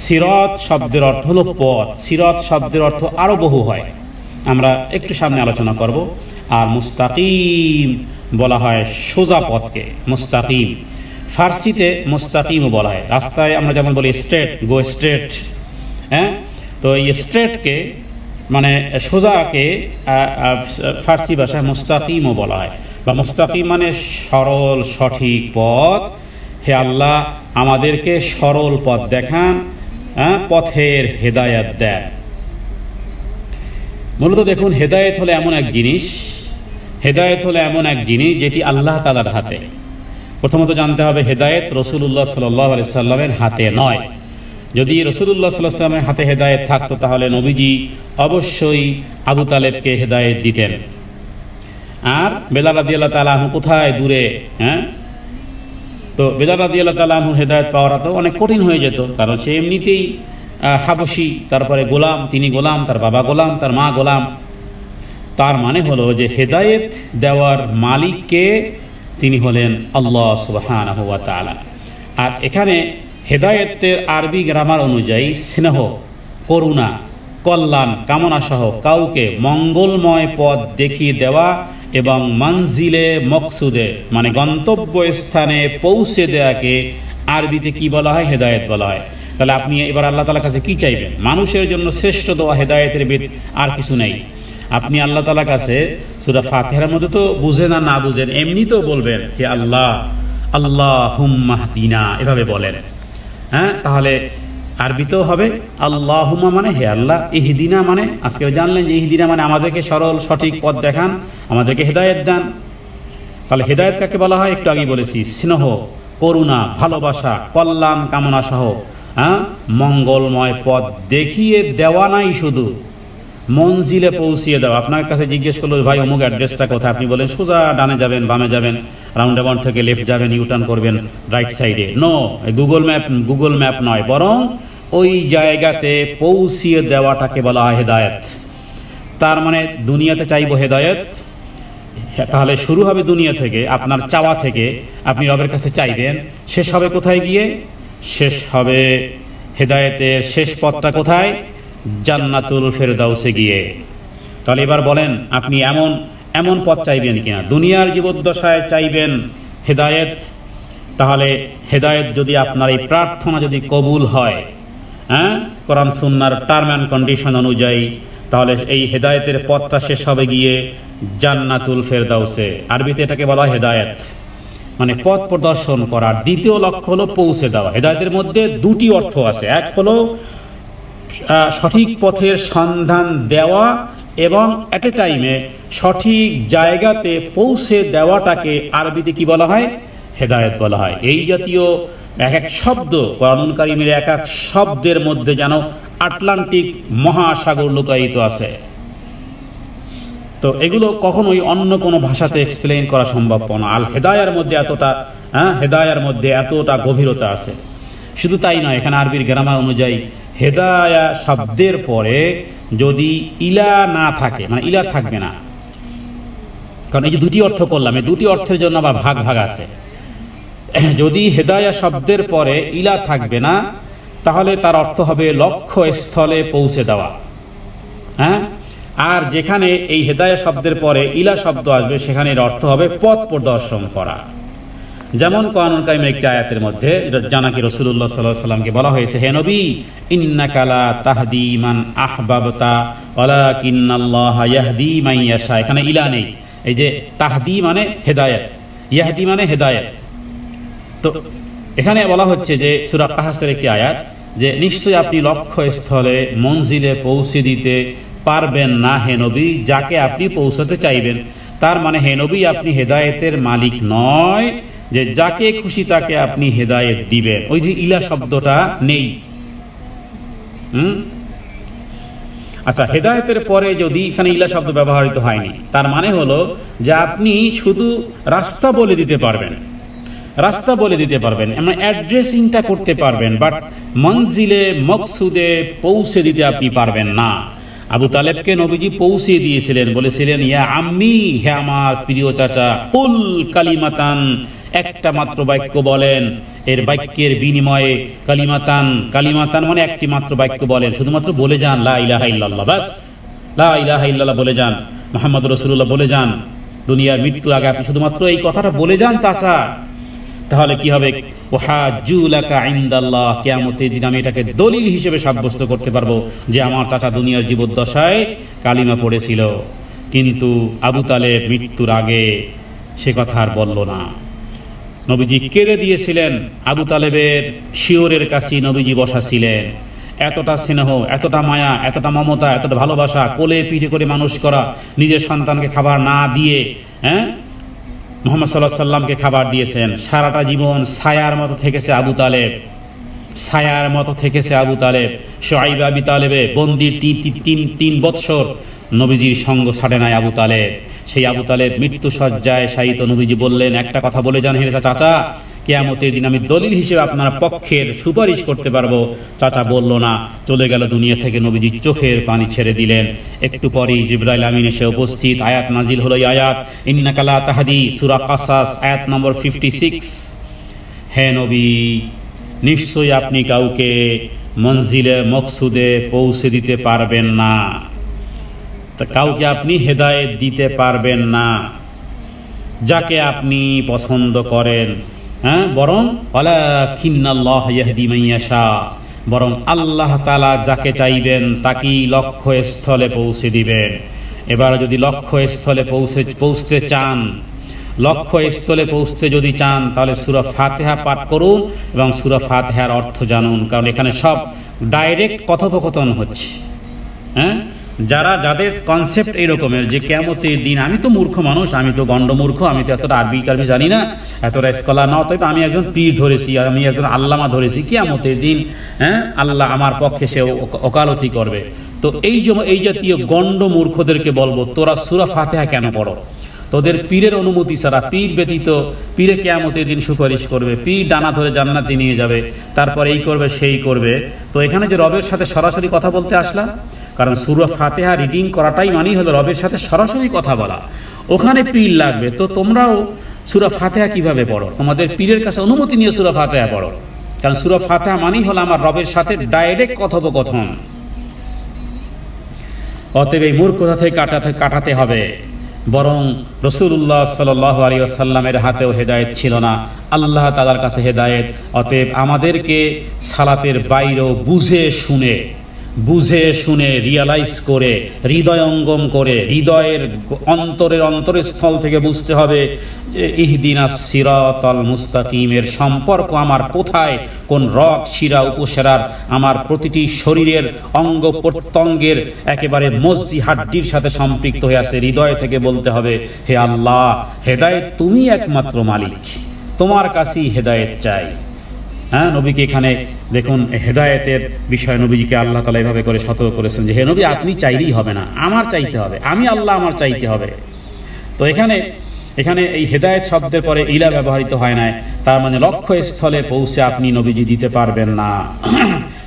সিরাত শব্দের অর্থ হলো পথ, সিরাত শব্দের অর্থ আরো বহু হয়, আমরা একটু সামনে আলোচনা করব। আর মুস্তাকিম বলা হয় সোজা পথকে, মুস্তাকিম। ফার্সিতে মুস্তাকিমও বলা হয়, রাস্তায় আমরা যেমন বলি স্ট্রেট, গো স্ট্রেট। হ্যাঁ, তো এই স্ট্রেটকে মানে সোজাকে ফার্সি ভাষায় মুস্তাকিমও বলা হয়, বা মুস্তাকিম মানে সরল সঠিক পথ। হে আল্লাহ, আমাদেরকে সরল পথ দেখান, পথের হেদায়েত দেন। মূলত দেখুন, হেদায়েত হলো এমন এক জিনিস, হেদায়েত হলো এমন এক জিনিস যেটি আল্লাহ তাআলার হাতে। প্রথমত জানতে হবে, হেদায়েত রাসূলুল্লাহ সাল্লাল্লাহু আলাইহি সাল্লামের হাতে নয়। যদি রাসূলুল্লাহ সাল্লাল্লাহু আলাইহি সাল্লামের হাতে হেদায়েত থাকতো, তাহলে নবীজি অবশ্যই আবু তালেবকে হেদায়েত দিতেন। আর বেলাল রাদিয়াল্লাহু তাআলা আনহু কোথায় দূরে, হ্যাঁ, তো বেলাল রাদিয়াল্লাহু তাআলা আনহু হেদায়েত পাওয়াটা তো অনেক কঠিন হয়ে যেত, কারণ সে এমনিতেই হাবশী, তারপরে গোলাম, তিনি গোলাম, তার বাবা গোলাম, তার মা গোলাম। তার মানে হলো যে হেদায়েত দেওয়ার মালিককে, তিনি হলেন আল্লাহ সুবহানাহু ওয়া তাআলা। আর এখানে হেদায়েতের আরবি গ্রামার অনুযায়ী স্নেহ, করুণা, কল্যাণ কামনা সহ কাউকে মঙ্গলময় পথ দেখিয়ে দেওয়া এবং মঞ্জিলে মকসুদে মানে গন্তব্য স্থানে পৌঁছে দেওয়াকে আরবিতে কি বলা হয়? হেদায়েত বলা হয়। তাহলে আপনি এবার আল্লাহ তাআলার কাছে কি চাইবেন? মানুষের জন্য শ্রেষ্ঠ দোয়া হেদায়েতের আর কিছু নেই। আপনি আল্লাহ তাআলার কাছে সূরা ফাতিহার মধ্যে তো বুঝেন আর না বুঝেন, এমনি তো বলবেন, হে আল্লাহ, আল্লাহুম্মা হদিনা এভাবে বলেন। হ্যাঁ, তাহলে আরবিতেও হবে আল্লাহুম্মা মানে হে আল্লাহ, ইহদিনা মানে আজকে জানলেন যে ইহদিনা মানে আমাদেরকে সরল সঠিক পথ দেখান, আমাদেরকে হেদায়েত দেন। তাহলে হেদায়েত কাকে বলা হয়? একটু আগেই বলেছি, স্নেহ, করুণা, ভালোবাসা, কল্যাণ কামনা সহ মঙ্গলময় পথ দেখিয়ে দেওয়া নাই, শুধু মঞ্জিলে পৌঁছিয়ে দেওয়া। আপনার কাছে জিজ্ঞেস করলো ভাই অমুক অ্যাড্রেসটা কোথায়, আপনি বলেন সোজা ডানে যাবেন, বামে যাবেন, রাউন্ড অ্যাবাউন্ড থেকে লেফট যাবেন, ইউটার্ন করবেন রাইট সাইডে। নো, গুগল ম্যাপ নয়, বরং ওই জায়গাতে পৌঁছিয়ে দেওয়াটাকে বলা হয় হেদায়েত। তার মানে দুনিয়াতে চাইবো হেদায়েত, তাহলে শুরু হবে দুনিয়া থেকে, আপনার চাওয়া থেকে আপনি রবের কাছে চাইবেন, শেষ হবে কোথায় গিয়ে? শেষ হবে হেদায়েতের শেষ পথটা কোথায়? জান্নাতুল ফেরদাউসে গিয়ে। তাহলে এবার বলেন আপনি এমন পথ চাইবেন কিনা? দুনিয়ার জীবদ্দশায় চাইবেন হেদায়েত, তাহলে হেদায়েত যদি আপনার এই প্রার্থনা যদি কবুল হয়, হ্যাঁ, কোরআন সুন্নাহর টার্ম অ্যান্ড কন্ডিশন অনুযায়ী, তাহলে এই হেদায়েতের পথটা শেষ হবে গিয়ে জান্নাতুল ফেরদাউসে। আরবিতে এটাকে বলা হয় হেদায়েত, মানে পথ প্রদর্শন করা। দ্বিতীয় লক্ষ্য হলো পৌঁছে দেওয়া। হেদায়েতের মধ্যে দুটি অর্থ আছে, এক হলো সঠিক পথের সন্ধান দেওয়া এবং এট এ টাইমে সঠিক জায়গাতে পৌঁছে দেওয়াটাকে আরবিতে কি বলা হয়? হেদায়েত বলা হয়। এই জাতীয় এক এক শব্দ কোরআনুল কারীমের এক এক শব্দের মধ্যে যেন আটলান্টিক মহাসাগর লুকায়িত আছে। তো এগুলো কখনোই অন্য কোনো ভাষাতে এক্সপ্লেইন করা সম্ভব না। আল হেদায়ার মধ্যে এতটা গভীরতা আছে। শুধু তাই নয়, এখানে আরবির গ্রামার অনুযায়ী হেদায়া শব্দের পরে যদি ইলা না থাকে, মানে ইলা থাকবে না, কারণ এই যে দুটি অর্থ করলাম, এই দুটি অর্থের জন্য আবার ভাগ ভাগ আছে। যদি হেদায়া শব্দের পরে ইলা থাকবে না, তাহলে তার অর্থ হবে লক্ষ্যস্থলে পৌঁছে দেওয়া। হ্যাঁ, আর যেখানে এই হেদায়া শব্দের পরে ইলা শব্দ আসবে, সেখানে এর অর্থ হবে পথ প্রদর্শন করা। যেমন কোরআনুল কারীমের একটি আয়াতের মধ্যে জানাকি রাসূলুল্লাহ সাল্লাল্লাহু আলাইহি ওয়াসাল্লামকে বলা হয়েছে, হে নবী, ইন্নাকা লা তাহদি মান আহবাবতা ওয়ালাকিন্নাল্লাহা ইয়াহদি মান ইয়াশা। এখানে ইলা নেই, এই যে তাহদি মানে হেদায়েত, ইয়াহদি মানে হেদায়েত। তো এখানে বলা হচ্ছে যে সূরা কাহাসের একটি আয়াত, যে নিশ্চয়ই আপনি লক্ষ্যস্থলে মঞ্জিলে পৌঁছে দিতে পারবেন না হে নবী, যাকে আপনি পৌঁছাতে চাইবেন। তার মানে হে নবী, আপনি হেদায়েতের মালিক নয় যে যাকে খুশি তাকে আপনি হেদায়েত দিবেন। ওই যে ইলা শব্দটা নেই। আচ্ছা, হেদায়েতের পরে যদি এখানে ইলা শব্দ ব্যবহৃত হয়নি, তার মানে হলো যে আপনি শুধু রাস্তা বলে দিতে পারবেন, মানে অ্যাড্রেসিংটা করতে পারবেন, বাট মঞ্জিলে মকসুদে পৌঁছে দিতে আপনি পারবেন না। আবু তালেবকে নবীজি পৌঁছে দিয়েছিলেন, বলেছিলেন ইয়া আম্মি, হে আমার প্রিয় চাচা, কুল কালিমাতান, একটা মাত্র বাক্য বলেন, এর বাক্যের বিনিময়ে কালিমাতান মানে একটি মাত্র বাক্য বলেন, শুধুমাত্র বলে যান লা ইলাহা ইল্লাল্লাহ, বাস লা ইলাহা ইল্লাল্লাহ বলে যান, মুহাম্মদুর রাসূলুল্লাহ বলে যান। দুনিয়ার মৃত্যুর আগে আপনি শুধুমাত্র এই কথাটা বলে যান চাচা, তাহলে কি হবে? ওয়াহাজুলাকা ইনদাল্লাহ, কিয়ামতের দিন আমি এটাকে দলিল হিসেবে সাব্যস্ত করতে পারবো যে আমার চাচা দুনিয়ার জীবদ্দশায় কালিমা পড়েছিল। কিন্তু আবু তালেব মৃত্যুর আগে সে কথা আর বলল না। নবীজি কেঁদে দিয়েছিলেন, আবু তালেবের শিওরের কাছে নবীজি বসা ছিলেন। এতটা স্নেহ, এতটা মায়া, এতটা মমতা, এতটা ভালোবাসা, কোলে পিঠে করে মানুষ করা, নিজের সন্তানকে খাবার না দিয়ে মুহাম্মদ সাল্লাল্লাহু আলাইহি সাল্লামকে খাবার দিয়েছেন। সারাটা জীবন ছায়ার মতো থেকেছে আবু তালেব, শুআইব আবি তালেবে বন্দির তিন বৎসর নবীজির সঙ্গ ছাড়ে নাই আবু তালেব। সেই আবু তালেব মৃত্যু সজ্জায় শায়িত, নবীজি বললেন একটা কথা বলে যান হে চাচা, কিয়ামতের দিন আমি দলিল হিসেবে আপনার পক্ষের সুপারিশ করতে পারবো। চাচা বলল না, চলে গেল দুনিয়া থেকে। নবীজি চোখের পানি ছেড়ে দিলেন। একটু পরেই জিবরাইল আমিন এসে উপস্থিত। আয়াত নাজিল হলো, আয়াত ইন্নাকা লা তাহদি, সূরা কাসাস আয়াত নম্বর 56। হে নবী, নিশ্চয়ই আপনি কাউকে মঞ্জিলে মকসুদে পৌঁছে দিতে পারবেন না, কাউকে আপনি হেদায়েত দিতে পারবেন না যাকে আপনি পছন্দ করেন, বরং ওয়ালাকিন্নাল্লাহ ইয়াহদি মান ইয়াশা, বরং আল্লাহ তাআলা যাকে চাইবেন তাকেই লক্ষ্যস্থলে পৌঁছে দিবেন। এবার যদি লক্ষ্যস্থলে পৌঁছতে চান, লক্ষ্যস্থলে পৌঁছতে যদি চান তাহলে সূরা ফাতিহা পাঠ করুন এবং সূরা ফাতিহার অর্থ জানুন, কারণ এখানে সব ডাইরেক্ট কথোপকথন হচ্ছে। হ্যাঁ, যাদের কনসেপ্ট এই রকমের যে কিয়ামতের দিন, আমি তো মূর্খ মানুষ, আমি তো গণ্ডমূর্খ, আমি তো এতটা আরবি জানি না, এতটা স্কলার না, তবে আমি একজন পীর ধরেছি, আমি একজন আল্লামা ধরেছি, কিয়ামতের দিন হ্যাঁ আল্লাহ আমার পক্ষে সে ওকালতি করবে। তো এই জাতীয় গণ্ডমূর্খদেরকে বলবো, তোরা সূরা ফাতিহা কেন পড়ো? তোদের পীরের অনুমতি ছাড়া, পীর ব্যতীত, পীরে কিয়ামতের দিন সুপারিশ করবে, পীর ডানা ধরে জান্নাতে নিয়ে যাবে, তারপর এই করবে সেই করবে। তো এখানে যে রবের সাথে সরাসরি কথা বলতে আসলাম, কারণ সূরা ফাতিহা রিডিং করাটাই মানেই হলো রবের সাথে সরাসরি কথা বলা, ওখানে পীর লাগবে। তো তোমরাও সূরা ফাতিহা কিভাবে পড়ো? তোমাদের পীরের কাছে অনুমতি নিয়ে সূরা ফাতিহা পড়ো, কারণ সূরা ফাতিহা মানেই হলো আমার রবের সাথে ডাইরেক্ট কথোপকথন। অতএব এই মূর্খতা থেকে কাটাতে হবে। বরং রাসূলুল্লাহ সাল্লাল্লাহু আলাইহি ওয়াসাল্লামের হাতেও হেদায়েত ছিল না, আল্লাহ তাআলার কাছে হেদায়েত। অতএব আমাদেরকে সালাতের বাইরেও বুঝে শুনে রিয়ালাইজ করে, হৃদয়ঙ্গম করে, হৃদয়ের অন্তরস্থল থেকে বুঝতে হবে যে ইহদিনাস সিরাতাল মুস্তাকিমের সম্পর্ক আমার কোথায়, কোন রগ শিরা উপশিরার, আমার প্রতিটি শরীরের অঙ্গ প্রত্যঙ্গের একেবারে মজ্জি হাড্ডির সাথে সম্পৃক্ত হয়ে আছে। হৃদয় থেকে বলতে হবে, হে আল্লাহ, হেদায়েত তুমি একমাত্র মালিক, তোমার কাছেই হেদায়েত চাই। হ্যাঁ, নবীকে এখানে দেখুন হেদায়েতের বিষয়ে নবীজিকে আল্লাহ তাআলা এভাবে করে সতর্ক করেছেন যে হে নবী, আপনি চাইলেই হবে না, আমার চাইতে হবে, আমি আল্লাহ আমার চাইতে হবে। তো এখানে এই হেদায়েত শব্দের পরে ইলা ব্যবহৃত হয় না, তার মানে লক্ষ্যস্থলে পৌঁছে আপনি নবীজি দিতে পারবেন না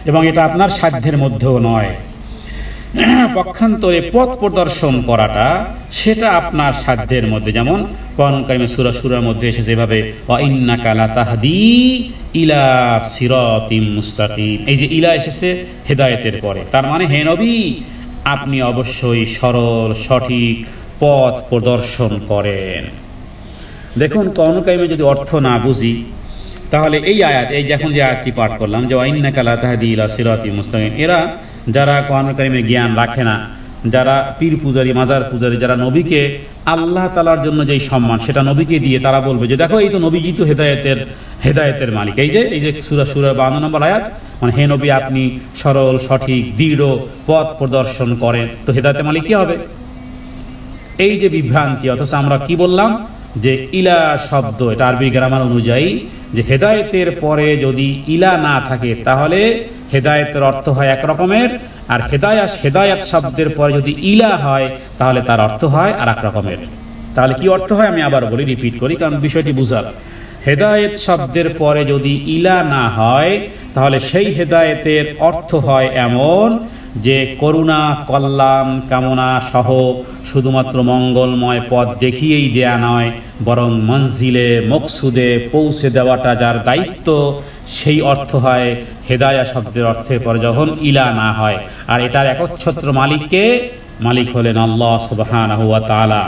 এবং এটা আপনার সাধ্যের মধ্যেও নয়। পক্ষান্তরে পথ প্রদর্শন করাটা সেটা আপনার সাধ্যের মধ্যে, যেমন কোরআন কারিমে সূরার মধ্যে এসেছে এভাবে, ওয়া ইন্নাকা লাতাহদি ইলা সিরাতিম মুস্তাকিম। এই যে ইলা এসেছে হেদায়েতের পরে, তার মানে হে নবী, আপনি অবশ্যই সরল সঠিক পথ প্রদর্শন করেন। দেখুন কোরআন কারিমে যদি অর্থ না বুঝি তাহলে এই আয়াত, এই যখন যে আয়াতটি পাঠ করলাম যে ওয়া ইন্নাকা লাতাহদি ইলা সিরাতিম মুস্তাকিম, এরা যারা কোরআন কারিমে জ্ঞান রাখে না, যারা পীর পূজারী, মাজার পূজারী, যারা নবীকে আল্লাহ তাআলার জন্য যেই সম্মান সেটা নবীকে দিয়ে তারা বলবে যে দেখো এই তো নবীজি তো হেদায়েতের মালিক। এই যে সূরা 52 নম্বর আয়াত, মানে হে নবী আপনি সরল সঠিক দৃঢ় পথ প্রদর্শন করেন, তো হেদায়েতের মালিক কি হবে? এই যে বিভ্রান্তি। অথচ আমরা কি বললাম যে ইলা শব্দ, এটা আরবি গ্রামার অনুযায়ী যে হেদায়েতের পরে যদি ইলা না থাকে তাহলে হেদায়েতের অর্থ হয় এক রকমের, আর হেদায়াত শব্দের পরে যদি ইলা হয় তাহলে তার অর্থ হয় আর এক রকমের। তাহলে কি অর্থ হয় আমি আবার বলি, রিপিট করি, কারণ বিষয়টি বুঝার। হেদায়েত শব্দের পরে যদি ইলা না হয় তাহলে সেই হেদায়েতের অর্থ হয় এমন যে করুণা কল্যাণ কামনা সহ শুধুমাত্র মঙ্গলময় পথ দেখিয়েই দেয়া নয়, বরং মঞ্জিলে মকসুদে পৌঁছে দেওয়াটা যার দায়িত্ব, সেই অর্থ হয় হেদায়া শব্দের অর্থের পরে যখন ইলা না হয়। আর এটার একচ্ছত্র মালিক হলেন আল্লাহ সুবহানাহু ওয়া তাআলা।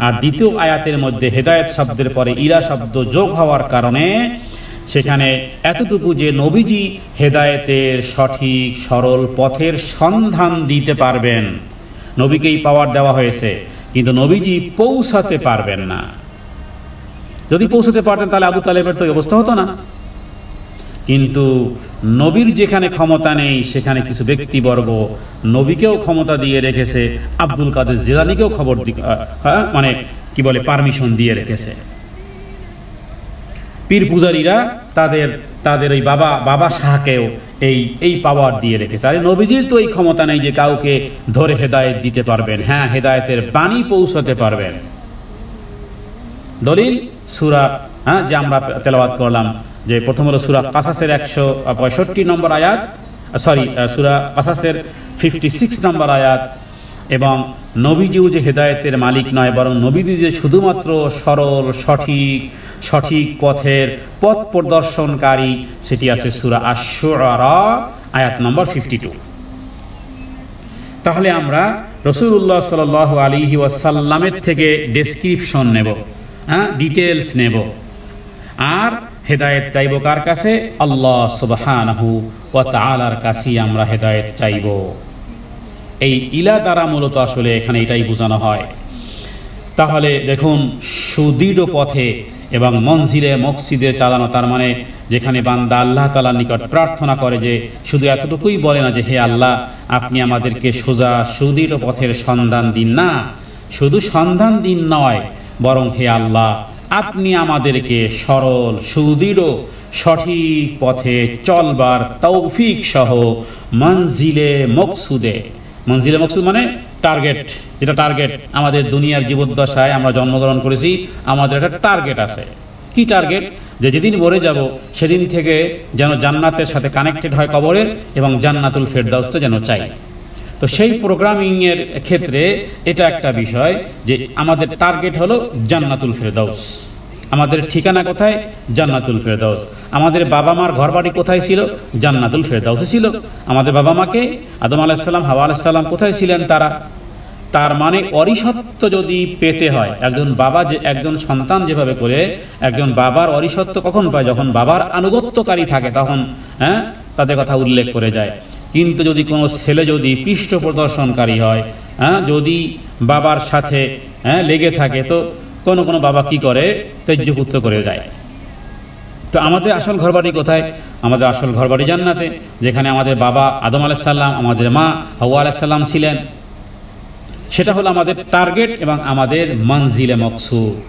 আর দ্বিতীয় আয়াতের মধ্যে হেদায়েত শব্দের পরে ইলা শব্দ যোগ হওয়ার কারণে সেখানে এতটুকু যে নবীজি হেদায়েতের সঠিক সরল পথের সন্ধান দিতে পারবেন, নবীকেই পাওয়ার দেওয়া হয়েছে, কিন্তু নবীজি পৌঁছাতে পারবেন না। যদি পৌঁছাতে পারতেন তাহলে আবু তালেবের তো অবস্থা হতো না। কিন্তু নবীর যেখানে ক্ষমতা নেই সেখানে কিছু ব্যক্তিবর্গ নবীকেও ক্ষমতা দিয়ে রেখেছে, আব্দুল কাদের জিলানীকেও পারমিশন দিয়ে রেখেছে। পীর পূজারীরা তাদের ওই বাবা শাহকেও এই পাওয়ার দিয়ে রেখেছে। আর নবীজির তো এই ক্ষমতা নেই যে কাউকে ধরে হেদায়েত দিতে পারবেন, হ্যাঁ হেদায়েতের বাণী পৌঁছাতে পারবেন। দলিল সূরা যে আমরা তেলাওয়াত করলাম, যে প্রথম হলো সূরা কাসাসের 165 নম্বর আয়াত, সূরা কাসাসের 56 নম্বর আয়াত। এবং নবীজিও যে হেদায়েতের মালিক নয়, বরং নবীজি যে শুধুমাত্র সরল সঠিক পথের পথ প্রদর্শনকারী, সেটি আছে সূরা আশ-শুআরা আয়াত নম্বর 52। তাহলে আমরা রাসূলুল্লাহ সাল্লাল্লাহু আলাইহি ওয়াসাল্লামের থেকে ডেসক্রিপশন নেব, ডিটেলস নেব, আর হেদায়েত চাইব কার কাছে? আল্লাহ সুবহানাহু ওয়া তাআলার কাছেই আমরা হেদায়েত চাইব। এই ইলা দ্বারা মূলত আসলে এখানে এটাই বোঝানো হয়। তাহলে দেখুন সুদৃঢ় পথে এবং মনজিলে মকসিদে চালানো, তার মানে যেখানে বান্দা আল্লাহ তাআলার নিকট প্রার্থনা করে যে শুধু এতটুকুই বলে না যে হে আল্লাহ আপনি আমাদেরকে সোজা সুদৃঢ় পথের সন্ধান দিন, না শুধু সন্ধান দিন নয়, বরং হে আল্লাহ আপনি আমাদেরকে সরল সুদৃঢ় সঠিক পথে চলবার তৌফিক সহ মনজিলে মকসুদে, মনজিলে মকসুদ মানে টার্গেট, যেটা টার্গেট আমাদের দুনিয়ার জীবদ্দশায় আমরা জন্মগ্রহণ করেছি, আমাদের একটা টার্গেট আছে। কি টার্গেট? যে যেদিন মরে যাব সেদিন থেকে যেন জান্নাতের সাথে কানেক্টেড হয় কবরের, এবং জান্নাতুল ফেরদাউসটা যেন চাই। তো সেই প্রোগ্রামিংয়ের ক্ষেত্রে এটা একটা বিষয় যে আমাদের টার্গেট হলো জান্নাতুল ফেরদাউস। আমাদের ঠিকানা কোথায়? জান্নাতুল ফেরদাউস। আমাদের বাবা মার ঘরবাড়ি কোথায় ছিল? জান্নাতুল ফেরদাউসে ছিল। আমাদের বাবা মাকে আদম আলাইহিস সালাম, হাওয়া আলাইহিস সালাম কোথায় ছিলেন তারা? তার মানে অরিসত্ব যদি পেতে হয়, একজন বাবা যে একজন সন্তান যেভাবে করে একজন বাবার অরিসত্ব কখন পায়? যখন বাবার আনুগত্যকারী থাকে তখন তাদের কথা উল্লেখ করে যায়। কিন্তু যদি কোনো ছেলে যদি পৃষ্ঠ প্রদর্শনকারী হয়, যদি বাবার সাথে লেগে থাকে, তো কোনো কোনো বাবা কি করে? তেজ্যপুত্র করে যায়। তো আমাদের আসল ঘরবাড়ি কোথায়? আমাদের আসল ঘরবাড়ি জান্নাতে, যেখানে আমাদের বাবা আদম আলাইহিস সালাম, আমাদের মা হাওয়া আলাইহিস সালাম ছিলেন। সেটা হলো আমাদের টার্গেট এবং আমাদের মনজিলে মকসুদ।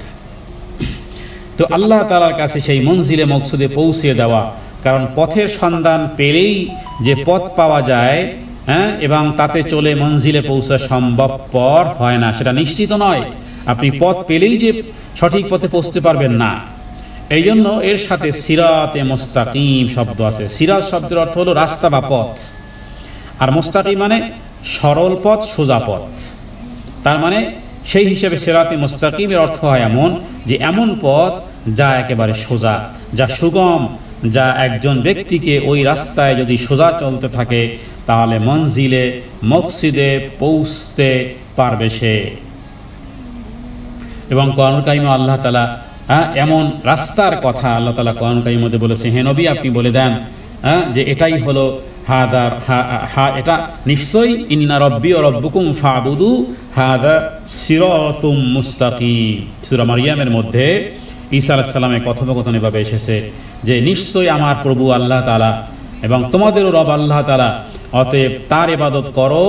তো আল্লাহ তাআলার কাছে সেই মনজিলে মকসুদে পৌঁছে দেওয়া, কারণ পথের সন্ধান পেলেই যে পথ পাওয়া যায় এবং তাতে চলে মনজিলে পৌঁছা সম্ভবপর হয় না, সেটা নিশ্চিত নয়। আপনি পথ পেলেই যে সঠিক পথে পৌঁছতে পারবেন না। এই জন্য এর সাথে সিরাতে মুস্তাকিম শব্দ আছে। সিরাত শব্দের অর্থ হলো রাস্তা বা পথ, আর মুস্তাকিম মানে সরল পথ, সোজা পথ। তার মানে সেই হিসেবে সিরাতে মুস্তাকিমের অর্থ হয় এমন যে এমন পথ যা একেবারে সোজা, যা সুগম, যা একজন ব্যক্তিকে ওই রাস্তায় যদি সোজা চলতে থাকে তাহলে মনজিলে মকসিদে পৌঁছতে পারবে সে। এবং কোরআনুল কারীমে আল্লাহ তাআলা এমন রাস্তার কথা আল্লাহ তাআলা কোরআনুল কারীমের মধ্যে বলেছে, হে নবী আপনি বলে দেন যে এটাই হলো এটা নিশ্চয়ই ইন্না রব্বি ওয়া রব্বুকুম ফাবুদু হাদা সিরাতুম মুস্তাকিম। সূরা মারইয়ামের মধ্যে ঈসা আলাইহিস সালামের কথোপকথন এভাবে এসেছে যে নিশ্চয়ই আমার প্রভু আল্লাহ তাআলা এবং তোমাদেরও রব আল্লাহ তাআলা, অতএব তার ইবাদত করো,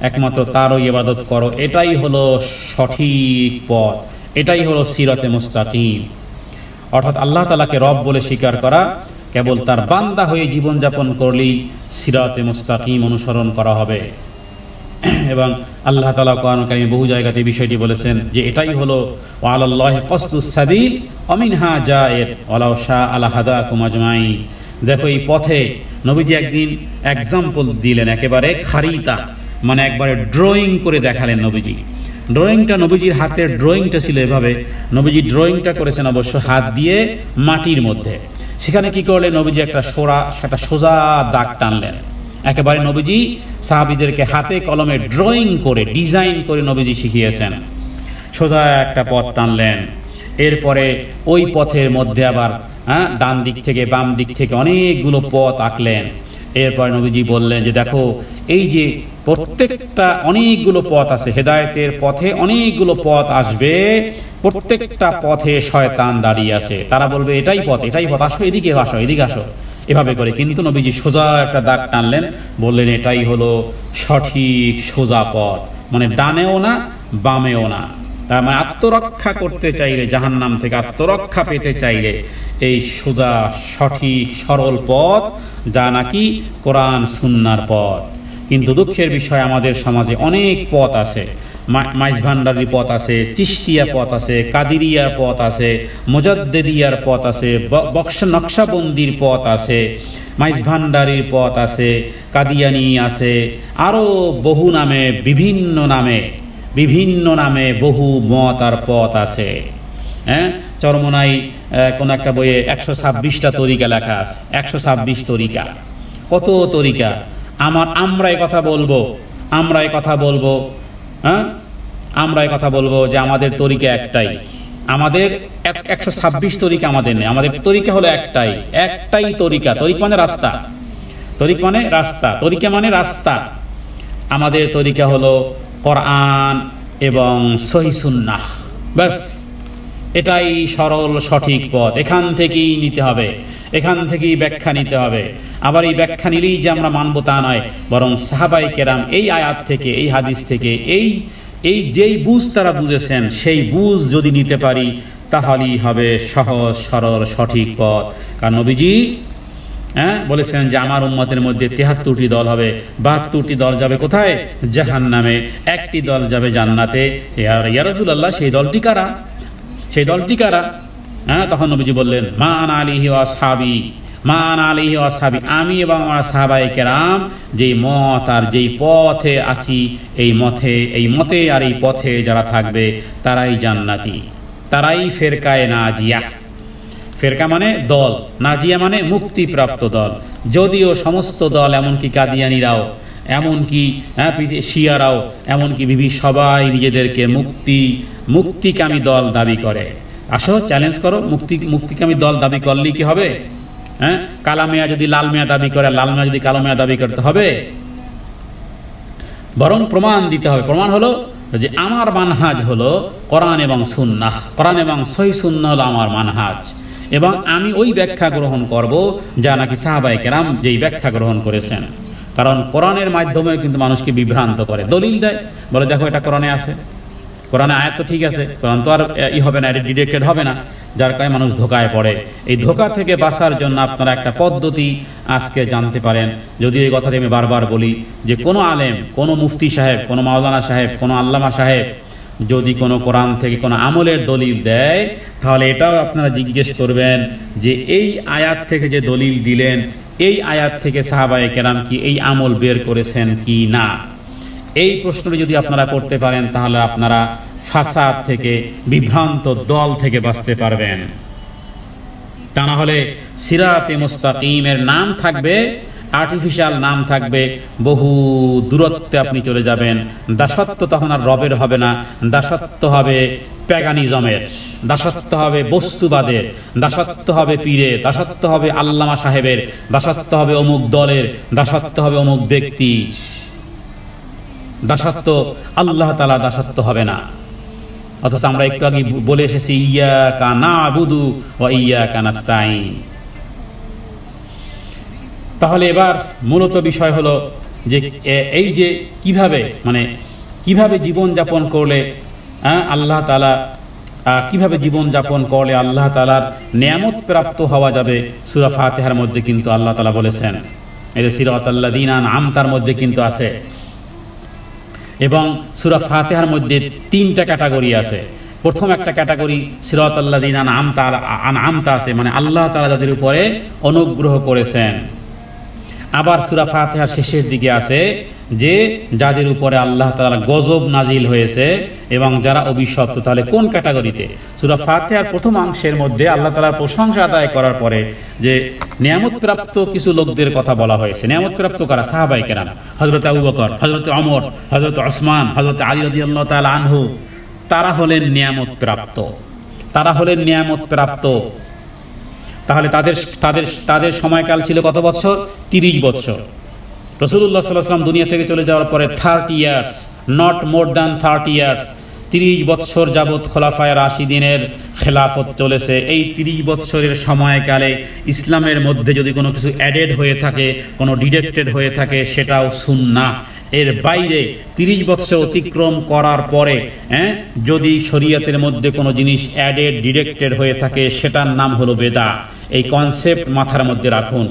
একমাত্র তারই ইবাদত করো, এটাই হলো সঠিক পথ, এটাই হলো সিরাতে মুস্তাকিম। অর্থাৎ আল্লাহ তাআলাকে রব বলে স্বীকার করা, কেবল তার বান্দা হয়ে জীবনযাপন করলেই সিরাতে মুস্তাকিম অনুসরণ করা হবে। এবং আল্লাহ তাআলা কোরআনুল কারীমে বহু জায়গাতে বিষয়টি বলেছেন যে এটাই হলো ওয়া আলাল্লাহি কসদুস সাবিল ওয়া মিনহা জায়ের ওয়ালাউ শাআ লাহাদাকুম আজমাইন। দেখো এই পথে নবীজি একদিন এক্সাম্পল দিলেন, একেবারে খারিতা মানে একবারে ড্রয়িং করে দেখালেন নবীজি। ড্রয়িংটা নবীজির হাতের ড্রয়িংটা ছিল এভাবে, নবীজি ড্রয়িংটা করেছেন অবশ্য হাত দিয়ে মাটির মধ্যে। সেখানে কি করলেন? নবীজি একটা সোজা দাগ টানলেন। একেবারে নবীজি সাহাবীদেরকে হাতে কলমে ড্রয়িং করে ডিজাইন করে নবীজি শিখিয়েছেন। সোজা একটা পথ টানলেন, এরপরে ওই পথের মধ্যে আবার ডান দিক থেকে বাম দিক থেকে অনেকগুলো পথ আঁকলেন। এরপর নবীজি বললেন যে দেখো এই যে প্রত্যেকটা অনেকগুলো পথ আছে, হেদায়েতের পথে অনেকগুলো পথ আসবে, প্রত্যেকটা পথে শয়তান দাঁড়িয়ে আছে, তারা বলবে এটাই পথ, এটাই পথ, আসো এদিকে আসো, এদিকে আসো, এভাবে করে। কিন্তু নবীজি সোজা একটা দাগ টানলেন, বললেন এটাই হলো সঠিক সোজা পথ, মানে ডানেও না বামেও না। তার মানে আত্মরক্ষা করতে চাইলে, জাহান্নাম থেকে আত্মরক্ষা পেতে চাইলে এই সোজা সঠিক সরল পথ, যা নাকি কোরআন সুন্নাহর পথ। কিন্তু দুঃখের বিষয় আমাদের সমাজে অনেক পথ আছে, মাইজ ভান্ডারির পথ আছে, চিশতিয়া পথ আছে, কাদিরিয়ার পথ আছে, মুজাদ্দিদিয়ার পথ আছে, নকশাবন্দির পথ আছে, মাইজ ভান্ডারির পথ আছে, কাদিয়ানি আছে, আরও বহু নামে বিভিন্ন নামে বহু মত আর পথ আছে। চরমোনাই কোন একটা বইয়ে 126টা তরিকা লেখা আছে, 126 তরিকা। কত তরিকা! আমরা এই কথা বলবো যে আমাদের তরিকা একটাই, আমাদের 126 তরিকা আমাদের নেই, আমাদের তরিকা হলো একটাই তরিকা। তরিকা মানে রাস্তা, আমাদের তরিকা হলো কোরআন এবং সহিহ সুন্নাহ। ব্যাস, এটাই সরল সঠিক পথ, এখান থেকেই নিতে হবে, এখান থেকেই ব্যাখ্যা নিতে হবে। আবার এই ব্যাখ্যা নিলেই যে আমরা মানব তা নয়, বরং সাহাবায়ে কেরাম এই আয়াত থেকে, এই হাদিস থেকে, এই যেই বুঝ তারা বুঝেছেন সেই বুঝ যদি নিতে পারি তাহলেই হবে সহজ সরল সঠিক পথ। কারণ নবীজি বলেছেন যে আমার উম্মতের মধ্যে 73টি দল হবে, 72টি দল যাবে কোথায়? জাহান্নামে, একটি দল যাবে জান্নাতে। ইয়া রাসূলুল্লাহ, সেই দলটি কারা? সেই দলটি কারা? তখন নবীজি বললেন, মা আনা আলাইহি ওয়া আসহাবি, মা আনা আলাইহি ওয়া আসহাবি, আমি এবং আমার সাহাবায়ে কেরাম যেই মত আর যেই পথে আসি, এই মতে আর এই পথে যারা থাকবে তারাই জান্নাতি, তারাই ফেরকায়ে নাজিয়া। ফেরকা মানে দল, নাজিয়া মানে মুক্তিপ্রাপ্ত দল। যদিও সমস্ত দল, এমনকি কাদিয়ানিরাও, এমনকি শিয়ারাও, এমনকি সবাই নিজেদেরকে মুক্তিকামী দল দাবি করে। আসো চ্যালেঞ্জ করো, মুক্তিকামী দল দাবি করলেই কি হবে? কালা মেয়া যদি লাল মেয়া দাবি করে, লাল মেয়া যদি কালো মেয়া দাবি করতে হবে? বরং প্রমাণ দিতে হবে। প্রমাণ হলো যে আমার মানহাজ হলো কোরআন এবং সুন্নাহ, কোরআন এবং সহিহ সুন্নাহ হলো আমার মানহাজ, এবং আমি ওই ব্যাখ্যা গ্রহণ করব যা নাকি সাহাবায়ে কেরাম যেই ব্যাখ্যা গ্রহণ করেছেন। কারণ কোরআনের মাধ্যমে কিন্তু মানুষকে বিভ্রান্ত করে, দলিল দেয়, বলে দেখো এটা কোরআনে আছে, কোরআনে আয়াত তো ঠিক আছে, কোরআন তো আর হবে না, এটা ডিরেক্টেড হবে না, যার কারণে মানুষ ধোকায় পড়ে। এই ধোকা থেকে বাঁচার জন্য আপনারা একটা পদ্ধতি আজকে জানতে পারেন। যদি এই কথাটি আমি বারবার বলি যে কোনো আলেম, কোনো মুফতি সাহেব, কোনো মাওলানা সাহেব, কোনো আল্লামা সাহেব যদি কোনো কোরআন থেকে কোনো আমলের দলিল দেয়, তাহলে এটাও আপনারা জিজ্ঞেস করবেন যে এই আয়াত থেকে যে দলিল দিলেন, এই আয়াত থেকে সাহাবায়ে কেরাম কি এই আমল বের করেছেন কি না। এই প্রশ্নটি যদি আপনারা করতে পারেন তাহলে আপনারা ফাসাদ থেকে, বিভ্রান্ত দল থেকে বাঁচতে পারবেন। তা না হলে সিরাতে মুস্তাকিমের নাম থাকবে, আর্টিফিশিয়াল নাম থাকবে, বহু দূরত্বে আপনি চলে যাবেন। দাসত্ব তখন আর রবের হবে না, দাসত্ব হবে প্যাগানিজমের, দাসত্ব হবে বস্তুবাদের, দাসত্ব হবে পীরের, দাসত্ব হবে আল্লামা সাহেবের, দাসত্ব হবে অমুক দলের, দাসত্ব হবে অমুক ব্যক্তি। দাসত্ব আল্লাহ তাআলা দাসত্ব হবে না। অথচ আমরা একটু আগে বলে এসেছি ইয়াকা না'বুদু ওয়া ইয়াকা নাস্তাইন। তাহলে এবার মূলত বিষয় হলো যে এই যে কিভাবে জীবন যাপন করলে আল্লাহ তাআলা, কিভাবে জীবন যাপন করলে আল্লাহ তাআলার নিয়ামত প্রাপ্ত হওয়া যাবে। সূরা ফাতিহার মধ্যে কিন্তু আল্লাহ তাআলা বলেছেন, এই যে সিরাতাল্লাযীনা আন'আমতার মধ্যে কিন্তু আছে। এবং সূরা ফাতিহার মধ্যে 3টা ক্যাটাগরি আছে। প্রথম একটা ক্যাটাগরি সিরাতাল্লাযীনা আন'আমতা আছে, মানে আল্লাহ তাআলা যাদের উপরে অনুগ্রহ করেছেন। আবার সূরা ফাতিহার শেষের দিকে আছে যে যাদের উপরে আল্লাহ তাআলা গজব নাজিল হয়েছে এবং যারা অভিশপ্ত। তাহলে কোন ক্যাটাগরিতে? সূরা ফাতিহার প্রথম অংশের মধ্যে আল্লাহ তাআলার প্রশংসা আদায় করার পরে যে নিয়ামত প্রাপ্ত কিছু লোকদের কথা বলা হয়েছে। নিয়ামত প্রাপ্ত কারা? সাহাবায়ে কেরাম, হযরত আবু বকর, হযরত ওমর, হযরত ওসমান, হযরত আলী রাদিয়াল্লাহু তাআলা আনহু। তারা হলেন নিয়ামত প্রাপ্ত, তারা হলেন নিয়ামত প্রাপ্ত। তাহলে তাদের সময়কাল ছিল কত বছর? 30 বছর। রাসূলুল্লাহ সাল্লাল্লাহু আলাইহি ওয়াসাল্লাম দুনিয়া থেকে চলে যাওয়ার পরে 30 years, not more than 30 years, 30 বছর যাবৎ খোলাফায়ে রাশিদিনের খেলাফত চলেছে। এই 30 বছরের সময়কালে ইসলামের মধ্যে যদি কোনো কিছু অ্যাডেড হয়ে থাকে, কোনো ডিডাক্টেড হয়ে থাকে, সেটাও সুন্নাহ। এর বাইরে 30 বছর অতিক্রম করার পরে যদি শরীয়তের মধ্যে কোনো জিনিস অ্যাডেড ডিডাক্টেড হয়ে থাকে, সেটার নাম হলো বেদাত। এই কনসেপ্ট মাথার মধ্যে রাখুন।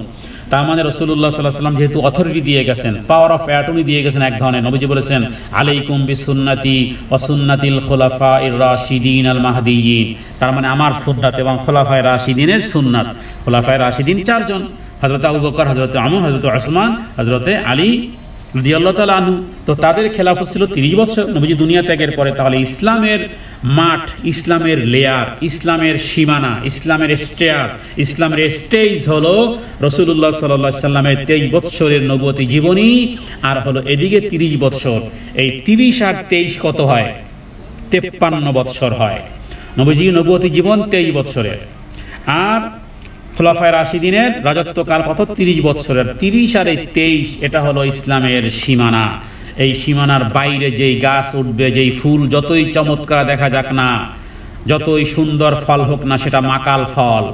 তার মানে রাসূলুল্লাহ সাল্লাল্লাহু আলাইহি ওয়াসাল্লাম যেহেতু অথরিটি দিয়ে গেছেন, পাওয়ার অফ অ্যাটর্নি দিয়ে গেছেন এক ধরনের, নবীজি বলেছেন আলাইকুম বিসুন্নতি ওয়া সুন্নাতিল খুলাফায়ে রাশিদিন আল মাহদিয়িন। তার মানে আমার সুন্নাত এবং খোলাফায়ে রাশিদিনের সুন্নাত। খোলাফায়ে রাশিদিন 4 জন, হযরত আবু বকর, হযরত ওমর, হযরত ওসমান, হযরত আলী রাদিয়াল্লাহু তাআলা আনহু। তো তাদের খেলাফত ছিল 30 বছর নবীজি দুনিয়া ত্যাগের পরে। তাহলে ইসলামের মাঠ, ইসলামের লেয়ার, ইসলামের সীমানা, ইসলামের স্টেয়ার, ইসলামের স্টেজ হলো রাসূলুল্লাহ সাল্লাল্লাহু আলাইহি ওয়াসাল্লামের 23 বছরের নবুয়তি জীবনী, আর হলো এদিকে 30 বছর। এই 30 আর 23 কত হয়? 53 বছর হয়। নবীজির নবুয়তি জীবন 23 বছরের, আর খোলাফায়ে রাশিদিনের রাজত্বকাল কত? 30 বছরের। 30 আর 23 এটা হলো ইসলামের সীমানা। এই সীমানার বাইরে যেই গাছ উঠবে, যেই ফুল যতই চমৎকার দেখা যাক না, যতই সুন্দর ফল হোক না সেটা মাকাল ফল,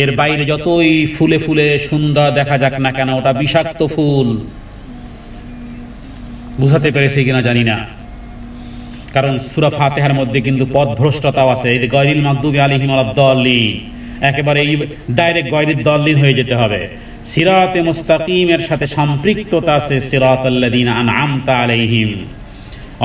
এর বাইরে যতই ফুলে ফুলে সুন্দর দেখা যাক না কেন ওটা বিষাক্ত ফুল। বুঝাতে পেরেছি কিনা জানি না, কারণ সূরা ফাতিহার মধ্যে কিন্তু পথভ্রষ্টতাও আছে। এই যে গায়রিল মাগদুবি আলাইহিম ওয়ালাদ-দাল্লিন, একেবারে এই ডাইরেক্ট গায়রিদ দাল্লিন হয়ে যেতে হবে। সিরাতে মুস্তাকিমের সাথে সম্পৃক্ততা আছে সিরাতাল্লাযিনা আনআমতা আলাইহিম।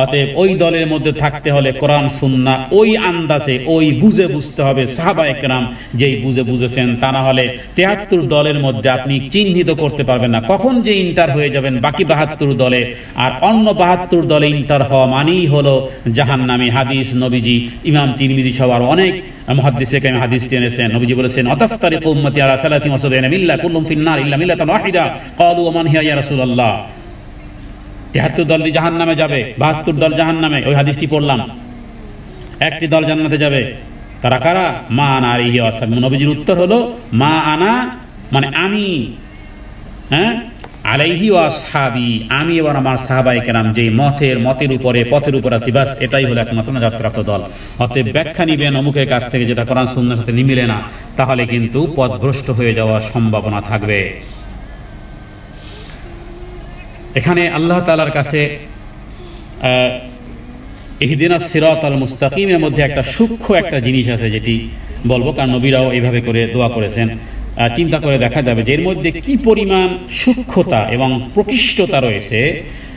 অতএব ওই দলের মধ্যে থাকতে হলে কোরআন সুন্নাহ ওই আন্দাজে ওই বুঝে বুঝতে হবে সাহাবায়ে কেরাম যেই বুঝে বুঝেছেন, তা না হলে ৭৩ দলের মধ্যে আপনি চিহ্নিত করতে পারবেন না কখন যে ইন্টার হয়ে যাবেন বাকি ৭২ দলে, আর অন্য ৭২ দলে ইন্টার হওয়া মানেই হলো জাহান্নামী। হাদিস নবীজি ইমাম তিরমিজি সবার অনেক মুহাদ্দিসে কেরাম হাদিস টেনেছেন। নবীজি বলেছেন আতাফতারিকু উম্মতি আলা ৩৭ মিল্লাহ কুল্লুহুম ফিন-নার ইল্লা মিল্লাতান ওয়াহিদা ক্বালু ওয়া মান হিয়া ইয়া রাসূলুল্লাহ। ৭৩ দল জাহান্নামে যাবে, ৭২ দল জাহান্নামে, ওই হাদিসটি পড়লাম। একটি দল জান্নাতে যাবে, তারা কারা? মা আনা আলাইহি ওয়াসাল্লাম। নবীজির উত্তর হলো মা আনা মানে আমি, আলাইহি ওয়াসহাবি আমি এবং আমার সাহাবায়ে কেরাম যে মতের উপরে পথের উপর আছি, বাস এটাই হলো একমাত্র নাজাতপ্রাপ্ত দল। অতএব ব্যাখ্যা নিবেন অমুকের কাছ থেকে যেটা কোরআন সুন্নাহর সাথে মিলে না, তাহলে কিন্তু পথভ্রষ্ট হয়ে যাওয়ার সম্ভাবনা থাকবে। এখানে আল্লাহ তাআলার কাছে ইহদিনাস সিরাতাল মুস্তাকিমের মধ্যে একটা সূক্ষ্ম একটা জিনিস আছে, যেটি বলবো কারণ নবীরাও এইভাবে করে দোয়া করেছেন। চিন্তা করে দেখা যাবে যে এর মধ্যে কি পরিমাণ সূক্ষ্মতা এবং প্রকৃষ্টতা রয়েছে।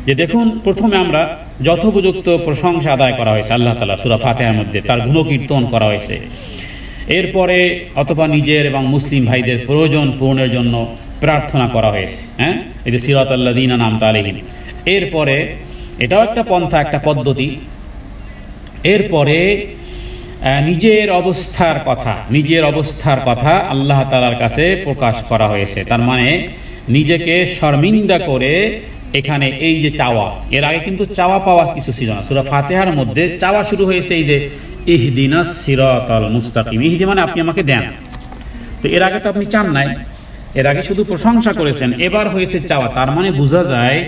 যে দেখুন, প্রথমে আমরা যথোপযুক্ত প্রশংসা আদায় করা হয়েছে আল্লাহ তাআলা সূরা ফাতিহার মধ্যে, তার গুণকীর্তন করা হয়েছে। এরপরে অথবা নিজের এবং মুসলিম ভাইদের প্রয়োজন পূরণের জন্য প্রার্থনা করা হয়েছে। এই যে সিরাতাল্লাযিনা আনআমতা আলাইহিম। এরপরে এটাও একটা পন্থা, একটা পদ্ধতি। এরপরে নিজের অবস্থার কথা আল্লাহ তাআলার কাছে প্রকাশ করা হয়েছে। তার মানে নিজেকে শর্মিন্দা করে এখানে এই যে চাওয়া, এর আগে কিন্তু চাওয়া পাওয়া কিছু ছিল না। সূরা ফাতিহার মধ্যে চাওয়া শুরু হয়েছে এই যে ইহদিনাস সিরাতাল মুস্তাকিম। ইহদি মানে আপনি আমাকে দেন। তো এর আগে তো আপনি চান নাই, এর আগে শুধু প্রশংসা করেছেন, এবার হয়েছে চাওয়া। তার মানে বোঝা যায়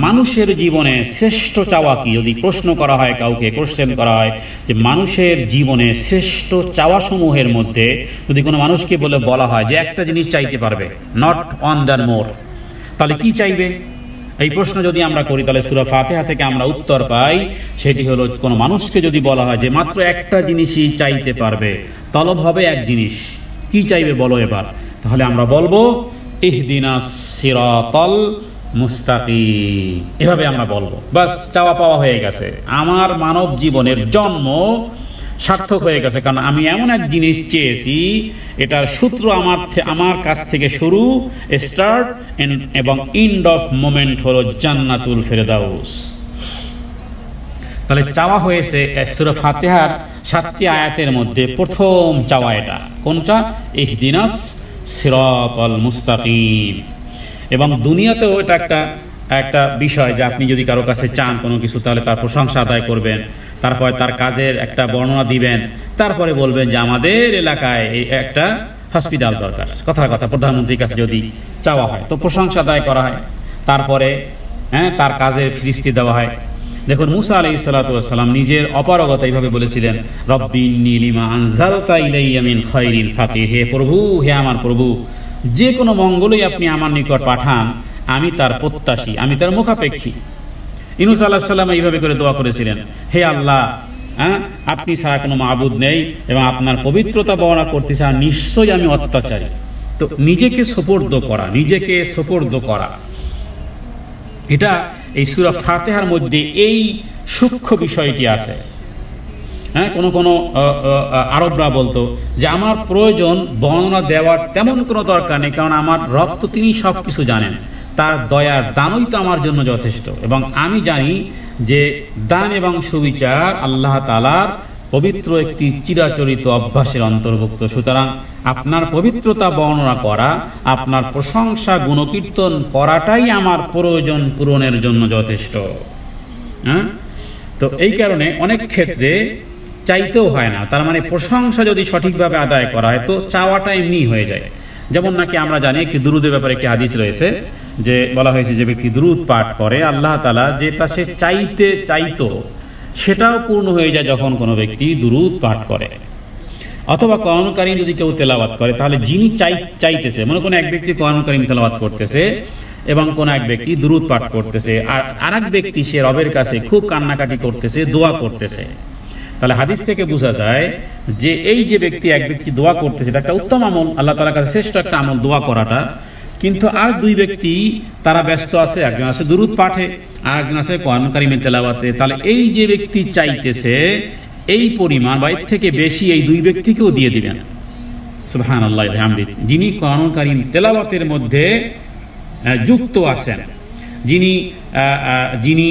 মানুষের জীবনে শ্রেষ্ঠ চাওয়া কি? যদি প্রশ্ন করা হয়, কাউকে কোশ্চেন করা হয় যে মানুষের জীবনে শ্রেষ্ঠ চাওয়া সমূহের মধ্যে যদি কোনো মানুষকে বলা হয় যে একটা জিনিস চাইতে পারবে, নট ওয়ান দ্যান মোর, তাহলে কি চাইবে? এই প্রশ্ন যদি আমরা করি তাহলে সূরা ফাতিহা থেকে আমরা উত্তর পাই, সেটি হলো কোনো মানুষকে যদি বলা হয় যে মাত্র একটা জিনিসই চাইতে পারবে, তলব হবে এক জিনিস, কি চাইবে বলো এবার, তাহলে আমরা বলবো ইহদিনাস সিরাতাল মুস্তাকিম। এভাবে আমরা বলবো, বাস চাওয়া পাওয়া হয়ে গেছে, আমার মানব জীবনের জন্ম সার্থক হয়ে গেছে। কারণ আমি এমন এক জিনিস চেয়েছি, এটার সূত্র আমার কাছ থেকে শুরু, স্টার্ট এবং এন্ড অফ মোমেন্ট হলো জান্নাতুল ফেরদাউস। তাহলে চাওয়া হয়েছে সূরা ফাতিহার ৭টি আয়াতের মধ্যে প্রথম চাওয়া এটা কোনটা? ইহদিনাস সিরাতাল মুস্তাকিম। এবং দুনিয়াতেও এটা একটা বিষয় যে আপনি যদি কারো কাছে চান কোনো কিছু, তাহলে তার প্রশংসা আদায় করবেন, তারপরে তার কাজের একটা বর্ণনা দিবেন, তারপরে বলবেন যে আমাদের এলাকায় একটা হসপিটাল দরকার। কথা প্রধানমন্ত্রীর কাছে যদি চাওয়া হয় তো প্রশংসা আদায় করা হয়, তারপরে তার কাজের ফিরিস্তি দেওয়া হয়। দেখুন মুসা আলাইহিস সালাতু ওয়াস সালাম নিজের অপারগতা এইভাবে বলেছিলেন, রব্বি ইন্নী লিমা আনজালতা ইলাইয়া মিন খায়রিন ফাকির। হে প্রভু, হে আমার প্রভু, যে কোনো মঙ্গলই আপনি আমার নিকট পাঠান আমি তার প্রত্যাশী, আমি তার মুখাপেক্ষী। ইউনূস আলাইহিস সালাম এইভাবে করে দোয়া করেছিলেন, হে আল্লাহ, আপনি ছাড়া কোনো মাবুদ নেই এবং আপনার পবিত্রতা বর্ণনা করতেছে, আর নিশ্চয়ই আমি অত্যাচারী। তো নিজেকে সোপর্দ করা এটা এই সূরা ফাতিহার মধ্যে এই সূক্ষ্ম বিষয়টি আছে। কোনো আরবরা বলতো যে আমার প্রয়োজন বর্ণনা দেওয়ার তেমন কোনো দরকার নেই, কারণ আমার রব তো তিনি সব কিছু জানেন, তার দয়ার দানই তো আমার জন্য যথেষ্ট। এবং আমি জানি যে দান এবং সুবিচার আল্লাহ তাআলার পবিত্র একটি চিরাচরিত অভ্যাসের অন্তর্ভুক্ত। সুতরাং আপনার পবিত্রতা বর্ণনা করা, আপনার প্রশংসা গুণকীর্তন করাটাই আমার প্রয়োজন পূরণের জন্য যথেষ্ট। তো এই কারণে অনেক ক্ষেত্রে চাইতেও হয় না। তার মানে প্রশংসা যদি সঠিকভাবে আদায় করা হয় তো চাওয়াটা এমনি হয়ে যায়। যেমন নাকি আমরা জানি একটি দুরূদের ব্যাপারে একটি হাদিস রয়েছে, যে বলা হয়েছে যে ব্যক্তি দুরূদ পাঠ করে আল্লাহ তাআলা যেটা সে চাইতো সেটাও পূর্ণ হয়ে যায় যখন কোনো ব্যক্তি দুরূদ পাঠ করে। অথবা কোরআন কারীম যদি কেউ তেলাওয়াত করে, তাহলে যিনি চাইতেছে, মনে কোনো এক ব্যক্তি কোরআন কারীম তেলাওয়াত করতেছে এবং কোন এক ব্যক্তি দুরূদ পাঠ করতেছে, আর আরেক ব্যক্তি সে রবের কাছে খুব কান্নাকাটি করতেছে, দোয়া করতেছে, তাহলে হাদিস থেকে বোঝা যায় যে এই যে ব্যক্তি, এক ব্যক্তি দোয়া করতেছে, এটা একটা উত্তম আমল, আল্লাহ তাআলার কাছে শ্রেষ্ঠ একটা আমল দোয়া করাটা। কিন্তু আর দুই ব্যক্তি তারা ব্যস্ত আছে, একজন আছে দুরূদ পাঠে আর একজন আছে কোরআন কারীমের তেলাওয়াতে, তাহলে এই যে ব্যক্তি চাইতেছে এই পরিমাণ বা এর থেকে বেশি এই দুই ব্যক্তিকেও দিয়ে দিবেন। সুবহানাল্লাহি ওয়া বিহামদিহি। যিনি কোরআন কারীম তেলাওয়াতের মধ্যে যুক্ত আছেন, যিনি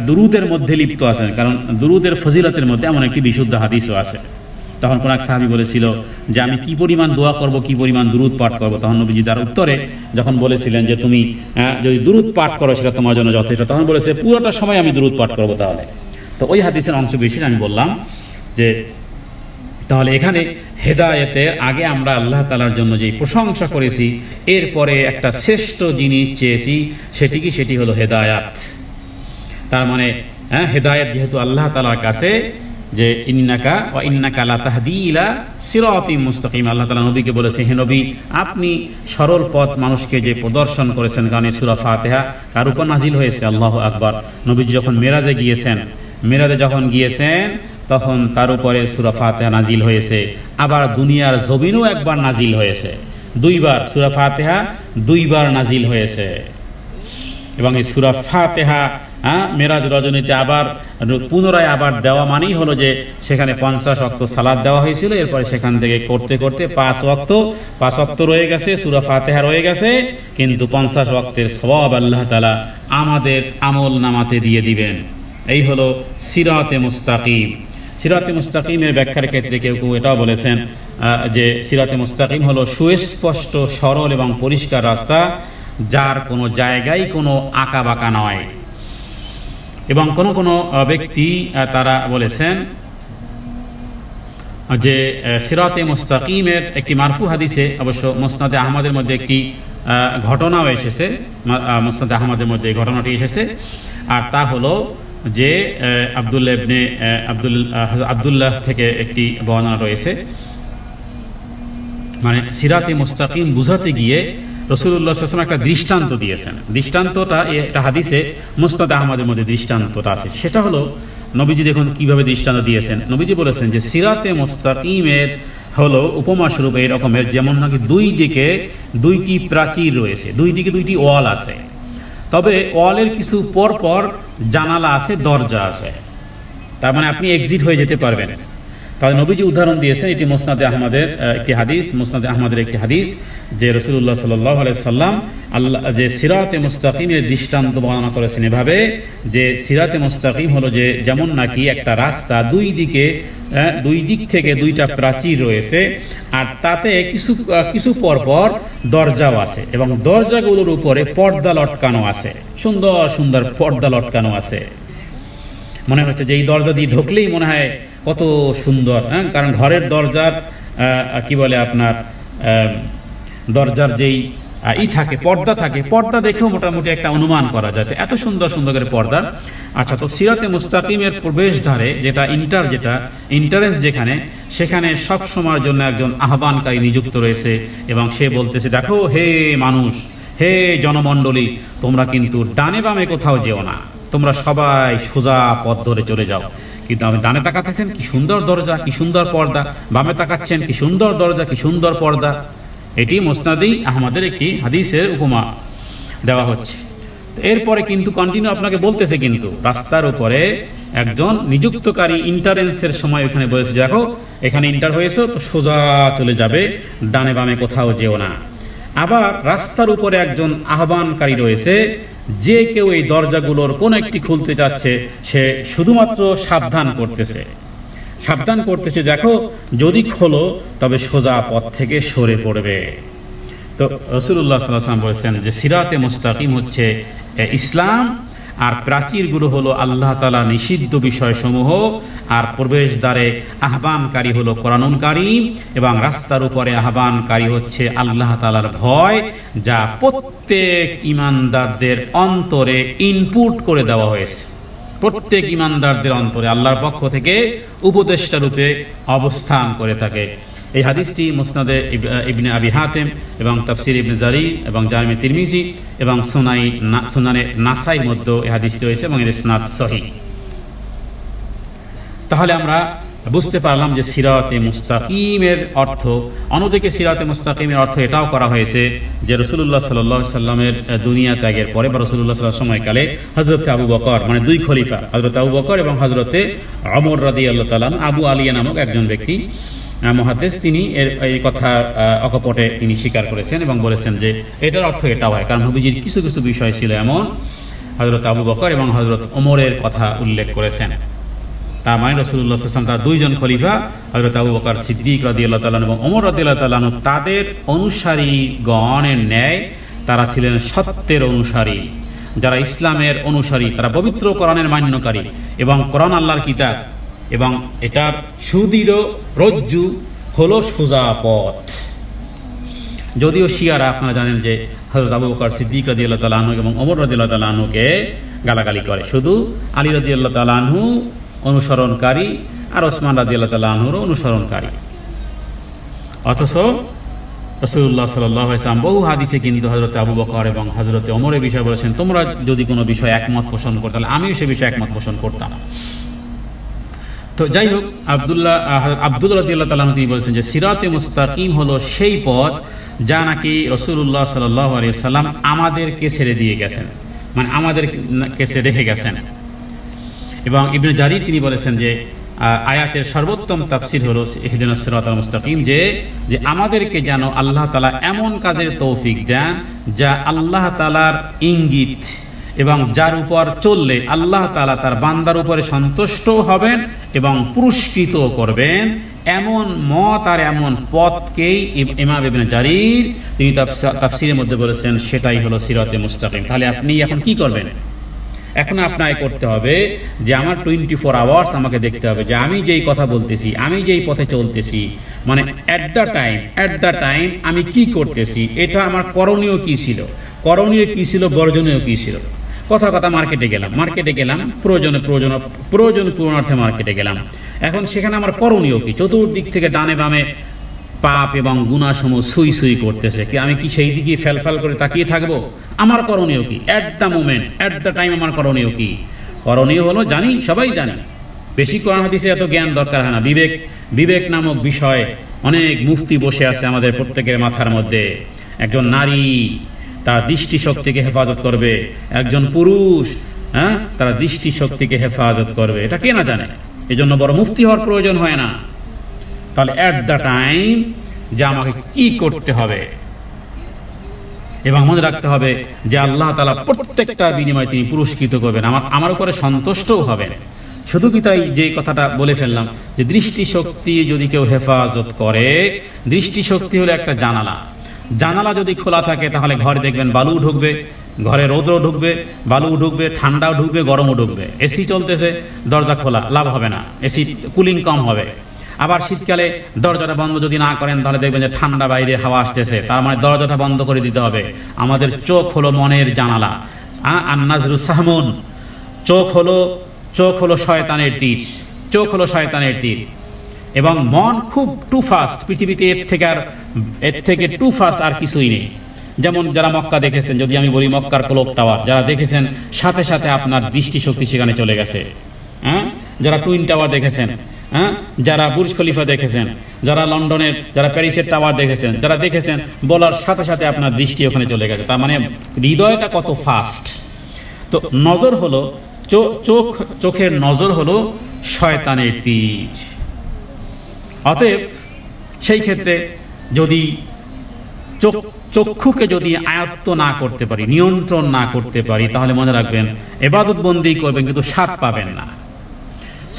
দুরূদের মধ্যে লিপ্ত আছেন, কারণ দুরূদের ফজিলতের মধ্যে এমন একটি বিশুদ্ধ হাদিসও আছে। তখন কোন এক সাহাবী বলেছিল যে আমি কি পরিমাণ দোয়া করব, কি পরিমাণ দুরূদ পাঠ করব, তখন নবীজি তার উত্তরে যখন বলেছিলেন যে তুমি যদি দুরূদ পাঠ করো সেটা তোমার জন্য যথেষ্ট, তখন বলেছে পুরোটা সময় আমি দুরূদ পাঠ করব। তাহলে তো ওই হাদিসের অংশ বিশেষ আমি বললাম যে তাহলে এখানে হেদায়েতের আগে আমরা আল্লাহ তাআলার জন্য যে প্রশংসা করেছি, এরপরে একটা শ্রেষ্ঠ জিনিস চেয়েছি, সেটি হলো হেদায়াত। তার মানে হেদায়েত যেহেতু আল্লাহ তাআলার কাছে, যে ইন্নাকা লা তাহদি ইলা সিরাতিম মুস্তাকিম, আল্লাহ তাআলা নবীকে বলেছে, হে নবী আপনি সরল পথ মানুষকে যে প্রদর্শন করেছেন। কারণ সূরা ফাতিহা কার উপর নাজিল হয়েছে? আল্লাহু আকবার। নবীজি যখন মেরাজে গিয়েছেন তখন তার উপরে সূরা ফাতিহা নাজিল হয়েছে। আবার দুনিয়ার জমিনেও একবার নাজিল হয়েছে, দুইবার সূরা ফাতিহা দুইবার নাজিল হয়েছে। এবং এই সূরা ফাতিহা মেরাজ রজনীতে আবার পুনরায় আবার দেওয়া মানেই হলো যে সেখানে 50 ওয়াক্ত সালাত দেওয়া হয়েছিল, এরপরে সেখান থেকে করতে করতে 5 ওয়াক্ত রয়ে গেছে, সূরা ফাতিহা রয়ে গেছে, কিন্তু 50 ওয়াক্তের সওয়াব আল্লাহ তাআলা আমাদের আমল নামাতে দিয়ে দিবেন। এই হলো সিরাতে মুস্তাকিম। সিরাতে মুস্তাকিমের ব্যাখ্যার ক্ষেত্রে কেউ এটাও বলেছেন যে সিরাতে মুস্তাকিম হলো সুস্পষ্ট, সরল এবং পরিষ্কার রাস্তা, যার কোনো জায়গায় কোনো আঁকা বাঁকা নয়। এবং কোনো ব্যক্তি তারা বলেছেন যে সিরাতে মুস্তাকিমের একটি মারফু হাদিসে, অবশ্য মুসনাদে আহমদের মধ্যে একটি ঘটনাও এসেছে, মুসনাদে আহমদের মধ্যে এই ঘটনাটি এসেছে, আর তা হলো যে আব্দুল্লাহ থেকে একটি বর্ণনা রয়েছে। মানে সিরাতে মুস্তাকিম বুঝাতে গিয়ে রাসূলুল্লাহ সাল্লাল্লাহু আলাইহি ওয়াসাল্লাম একটা দৃষ্টান্ত দিয়েছেন। দৃষ্টান্তটা এটা হাদিসে মুসনাদে আহমদের মধ্যে দৃষ্টান্তটা আছে। সেটা হলো নবীজি দেখুন কিভাবে দৃষ্টান্ত দিয়েছেন। নবীজি বলেছেন যে সিরাতে মুস্তাকিমের হলো উপমা স্বরূপ এই রকমের, যেমন নাকি দুই দিকে দুইটি প্রাচীর রয়েছে, দুই দিকে দুইটি ওয়াল আছে, তবে ওয়ালের কিছু পর পর জানালা আছে, দরজা আছে, তার মানে আপনি এক্সিট হয়ে যেতে পারবেন। তাহলে নবীজি উদাহরণ দিয়েছেন, এটি মুসনাদে আহমদের একটি হাদিস যে রাসূলুল্লাহ সাল্লাল্লাহু আলাইহি সাল্লাম যে সিরাতে মুস্তাকিমের দৃষ্টান্ত বর্ণনা করেছেন এভাবে, যে সিরাতে মুস্তাকিম হলো যে যেমন নাকি একটা রাস্তা, দুই দিক থেকে দুইটা প্রাচীর রয়েছে, আর তাতে কিছু পরপর দরজাও আছে, এবং দরজাগুলোর উপরে পর্দা লটকানো আছে, সুন্দর সুন্দর পর্দা লটকানো আছে। মনে হচ্ছে যে এই দরজা দিয়ে ঢুকলেই মনে হয় কত সুন্দর, কারণ ঘরের দরজার কি বলে আপনার দরজার যেই থাকে, পর্দা থাকে, পর্দা দেখেও মোটামুটি একটা অনুমান করা যায়, এত সুন্দর সুন্দর করে পর্দা। আচ্ছা, তো সিরাতে মুস্তাকিমের প্রবেশদ্বারে যেটা ইন্টারেন্স সেখানে সব সময়ের জন্য একজন আহ্বানকারী নিযুক্ত রয়েছে, এবং সে বলতেছে, দেখো হে মানুষ, হে জনমণ্ডলী, তোমরা কিন্তু ডানে বামে কোথাও যেও না, তোমরা সবাই সোজা পথ ধরে চলে যাও। কিন্তু আপনি ডানে তাকাতেছেন, কি সুন্দর দরজা, কি সুন্দর পর্দা, বামে তাকাচ্ছেন, কি সুন্দর দরজা, কি সুন্দর পর্দা। এটি মুসনাদি আহমদের একটি হাদিসের উপমা দেওয়া হচ্ছে। এরপরে কিন্তু কন্টিনিউ আপনাকে বলতেছে, কিন্তু রাস্তার উপরে একজন নিযুক্তকারী ইন্টারেন্সের সময় এখানে বলেছে, দেখো এখানে ইন্টার হয়েছে তো সোজা চলে যাবে, ডানে বামে কোথাও যেও না। আবার রাস্তার উপরে একজন আহ্বানকারী রয়েছে, যে কেউ এই দরজাগুলোর কোন একটি খুলতে যাচ্ছে সে শুধুমাত্র সাবধান করতেছে, দেখো যদি খোলো তবে সোজা পথ থেকে সরে পড়বে। তো রাসূলুল্লাহ সাল্লাল্লাহু আলাইহি ওয়াসাল্লাম বলেছেন যে সিরাতে মুস্তাকিম হচ্ছে ইসলাম, আর প্রাচীরগুলো হলো আল্লাহ তাআলা নিষিদ্ধ বিষয়সমূহ, আর প্রবেশদ্বারে আহ্বানকারী হলো কোরআনুল কারীম, এবং রাস্তার উপরে আহ্বানকারী হচ্ছে আল্লাহ তাআলার ভয়, যা প্রত্যেক ঈমানদারদের অন্তরে ইনপুট করে দেওয়া হয়েছে। প্রত্যেক ইমানদারদের অন্তরে আল্লাহর পক্ষ থেকে উপদেষ্টা রূপে অবস্থান করে থাকে। এই হাদিসটি মুসনাদে ইবনে আবি হাতেম এবং তাফসির ইবনে জারির এবং জামে তিরমিজি এবং সুনানে নাসাইর মধ্যে এই হাদিসটি রয়েছে এবং এর ইসনাদ সহিহ। তাহলে আমরা বুঝতে পারলাম যে সিরাতে মুস্তাকিমের অর্থ, অন্যদিকে সিরাতে মুস্তাকিমের অর্থ এটাও করা হয়েছে যে রাসূলুল্লাহ সাল্লাল্লাহু আলাইহি সাল্লামের দুনিয়া ত্যাগের পরে বা রাসূলুল্লাহ সাল্লাল্লাহু আলাইহি সময়কালে হযরত আবু বকর, মানে দুই খলিফা হযরত আবু বকর এবং হযরত ওমর রাদিয়াল্লাহু তাআলা, আবু আলিয়া নামক একজন ব্যক্তি মুহাদ্দিস, তিনি এই কথা অকপটে তিনি স্বীকার করেছেন এবং বলেছেন যে এটার অর্থ এটাও হয়, কারণ নবীজির কিছু কিছু বিষয় ছিল এমন হযরত আবু বকর এবং হযরত ওমরের কথা উল্লেখ করেছেন। তার মানে রাসূলুল্লাহ সাল্লাল্লাহু আলাইহি ওয়াসাল্লাম তার দুইজন খলিফা হযরত আবু বকর সিদ্দিক রাদিয়াল্লাহু তাআলা এবং ওমর রাদিয়াল্লাহু তাআলা তাদের অনুসারীগণের ন্যায় তারা ছিলেন সত্যের অনুসারী, যারা ইসলামের অনুসারী, তারা পবিত্র কোরআনের মান্যকারী এবং কোরআন আল্লাহর কিতাব এবং এটার সুদৃঢ় রজ্জু হলো সোজা পথ। যদিও শিয়ারা, আপনারা জানেন যে হযরত আবু বকর সিদ্দিক রাদিয়াল্লাহু তাআলা আনহু এবং ওমর রাদিয়াল্লাহু তাআলা আনহুকে গালাগালি করে, শুধু আলী রাদিয়াল্লাহু তাআলা আনহু অনুসরণকারী আর ওসমান রাদিয়াল্লাহু তাআলা আনহুর অনুসরণকারী। অথচ রাসূলুল্লাহ সাল্লাল্লাহু আলাইহি ওয়াসাল্লাম বহু হাদিসে কিন্তু হযরত আবু বকর এবং হযরত ওমরের বিষয়ে বলেছেন, তোমরা যদি কোনো বিষয়ে একমত পোষণ করতে, তাহলে আমিও সে বিষয়ে একমত পোষণ করতাম। তো যাই হোক, আব্দুল রাদিয়াল্লাহু তাআলা তিনি বলেছেন যে সিরাতে মুস্তাকিম হলো সেই পথ যা নাকি রাসূলুল্লাহ সাল্লাল্লাহু আলাইহি ওয়াসাল্লাম আমাদেরকে ছেড়ে দিয়ে গেছেন, মানে আমাদেরকে ছেড়ে রেখে গেছেন। এবং ইবনে জারির তিনি বলেছেন যে আয়াতের সর্বোত্তম তাফসীর হলো ইহদিনাস সিরাতাল মুস্তাকিম, যে আমাদেরকে যেন আল্লাহ তাআলা এমন কাজের তৌফিক দেন যা আল্লাহ তাআলার ইঙ্গিত এবং যার উপর চললে আল্লাহ তাআলা তার বান্দার উপরে সন্তুষ্ট হবেন এবং পুরস্কৃত করবেন, এমন মত আর এমন পথকেই ইমাম ইবনে জারির তিনি তাফসীরের মধ্যে বলেছেন সেটাই হলো সিরাতে মুস্তাকিম। তাহলে আপনি এখন কি করবেন? এখন আপনাকে করতে হবে যে আমার 24 আওয়ার্স আমাকে দেখতে হবে যে আমি যেই কথা বলতেছি, আমি যেই পথে চলতেছি, মানে অ্যাট দ্য টাইম আমি কি করতেছি, এটা আমার করণীয় কি ছিল, বর্জনীয় কি ছিল। কথা মার্কেটে গেলাম প্রয়োজন পূরণার্থে মার্কেটে গেলাম, এখন সেখানে আমার করণীয় কি? চতুর্দিক থেকে ডানে বামে পাপ এবং গুনাহসমূহ সুই করতেছে, কি আমি কি সেই দিকে ফেলফাল করে তাকিয়ে থাকবো? আমার করণীয় কি? অ্যাট দ্য টাইম আমার করণীয় কি? করণীয় হলো, সবাই জানি, বেশি কোরআন হাদিসে এত জ্ঞান দরকার হয় না। বিবেক নামক বিষয় অনেক মুফতি বসে আছে আমাদের প্রত্যেকের মাথার মধ্যে। একজন নারী তার দৃষ্টিশক্তিকে হেফাজত করবে, একজন পুরুষ তারা দৃষ্টিশক্তিকে হেফাজত করবে, এটা কে না জানে। এই জন্য বড় মুফতি হওয়ার প্রয়োজন হয় না। তাহলে অ্যাট দ্য টাইম যে আমাকে কি করতে হবে, এবং মনে রাখতে হবে যে আল্লাহ তাআলা প্রত্যেকটা বিনিময়ে তিনি পুরস্কৃত করবেন, আমার উপরে সন্তুষ্টও হবেন। শুধু কি তাই, যে কথাটা বলে ফেললাম যে দৃষ্টিশক্তি যদি কেউ হেফাজত করে, দৃষ্টিশক্তি হলো একটা জানালা যদি খোলা থাকে তাহলে ঘরে দেখবেন বালু ঢুকবে, ঘরে রৌদ্র ঢুকবে, বালু ঢুকবে, ঠান্ডাও ঢুকবে, গরমও ঢুকবে। এসি চলতেছে, দরজা খোলা, লাভ হবে না, এসি কুলিং কম হবে। আবার শীতকালে দরজাটা বন্ধ যদি না করেন তাহলে দেখবেন যে ঠান্ডা বাইরে হাওয়া আসতেছে, তার মানে দরজাটা বন্ধ করে দিতে হবে। আমাদের চোখ হলো মনের জানালা, আন-নাজরু সাহমুন, চোখ হলো শয়তানের তীর, এবং মন খুব টু ফাস্ট, পৃথিবীতে এর থেকে টু ফাস্ট আর কিছুই নেই। যেমন যারা মক্কা দেখেছেন, যদি আমি বলি মক্কার ক্লক টাওয়ার যারা দেখেছেন, সাথে সাথে আপনার দৃষ্টিশক্তি সেখানে চলে গেছে। যারা টুইন টাওয়ার দেখেছেন, যারা বুর্জ খলিফা দেখেছেন, যারা লন্ডনের, যারা প্যারিসের টাওয়ার দেখেছেন, যারা দেখেছেন, বলার সাথে সাথে আপনার দৃষ্টি ওখানে চলে গেছে। তার মানে হৃদয়টা কত ফাস্ট। তো নজর হলো চোখের নজর হলো শয়তানের তীর। অতএব সেই ক্ষেত্রে যদি চক্ষুকে যদি আয়ত্ত না করতে পারি, নিয়ন্ত্রণ না করতে পারি, তাহলে মনে রাখবেন ইবাদত বন্দেগী করবেন কিন্তু স্বাদ পাবেন না।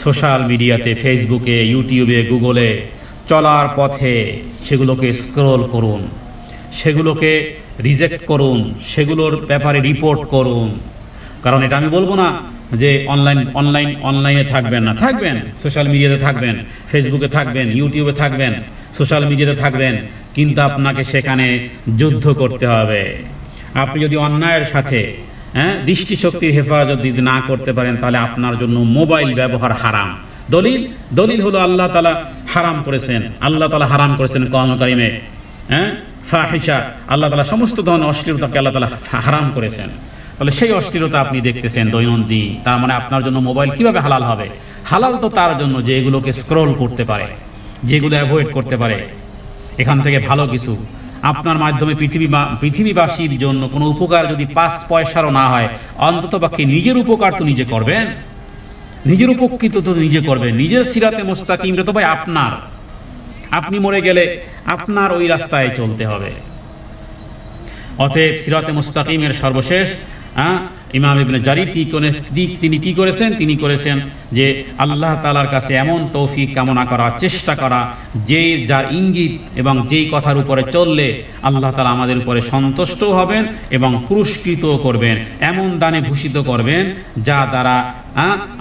সোশ্যাল মিডিয়াতে, ফেসবুকে, ইউটিউবে, গুগলে চলার পথে সেগুলোকে স্ক্রল করুন, সেগুলোকে রিজেক্ট করুন, সেগুলোর ব্যাপারে রিপোর্ট করুন। কারণ এটা আমি বলবো না যে অনলাইনে থাকবেন না, থাকবেন, সোশ্যাল মিডিয়াতে থাকবেন, ফেসবুকে থাকবেন, ইউটিউবে থাকবেন, সোশ্যাল মিডিয়াতে থাকবেন, কিন্তু আপনাকে সেখানে যুদ্ধ করতে হবে। আপনি যদি অন্যায়ের সাথে হ্যাঁ, দৃষ্টিশক্তির হেফাজত যদি না করতে পারেন তাহলে আপনার জন্য মোবাইল ব্যবহার হারাম। দলিল হলো আল্লাহ তাআলা হারাম করেছেন, আল্লাহ তাআলা হারাম করেছেন কোরআন কারীমে, হ্যাঁ, ফাহিশা, আল্লাহ তাআলা সমস্ত ধরনের অশ্লীলতাকে আল্লাহ তাআলা হারাম করেছেন। তাহলে সেই অশ্লীলতা আপনি দেখতেছেন দৈনন্দিন, তার মানে আপনার জন্য মোবাইল কিভাবে হালাল হবে? হালাল তো তার জন্য যে এগুলোকে স্ক্রল করতে পারে, যেগুলো অ্যাভয়েড করতে পারে। এখান থেকে ভালো কিছু আপনার মাধ্যমে পৃথিবীবাসীর জন্য কোনো উপকার যদি 5 পয়সারও না হয়, অন্তত পক্ষে নিজের উপকার তো নিজে করবেন, নিজের উপকৃত তো নিজে করবেন। নিজের সিরাতে মুস্তাকিমটা তো ভাই আপনার, আপনি মরে গেলে আপনার ওই রাস্তায় চলতে হবে। অতএব সিরাতে মুস্তাকিমের সর্বশেষ ইমাম ইবনে জারির তিনি কি করেছেন? তিনি করেছেন যে আল্লাহ তাআলার কাছে এমন তৌফিক কামনা করা, চেষ্টা করা, যে যার ইঙ্গিত এবং যেই কথার উপরে চললে আল্লাহ তাআলা আমাদের উপরে সন্তুষ্ট হবেন এবং পুরস্কৃত করবেন, এমন দানে ভূষিত করবেন যা দ্বারা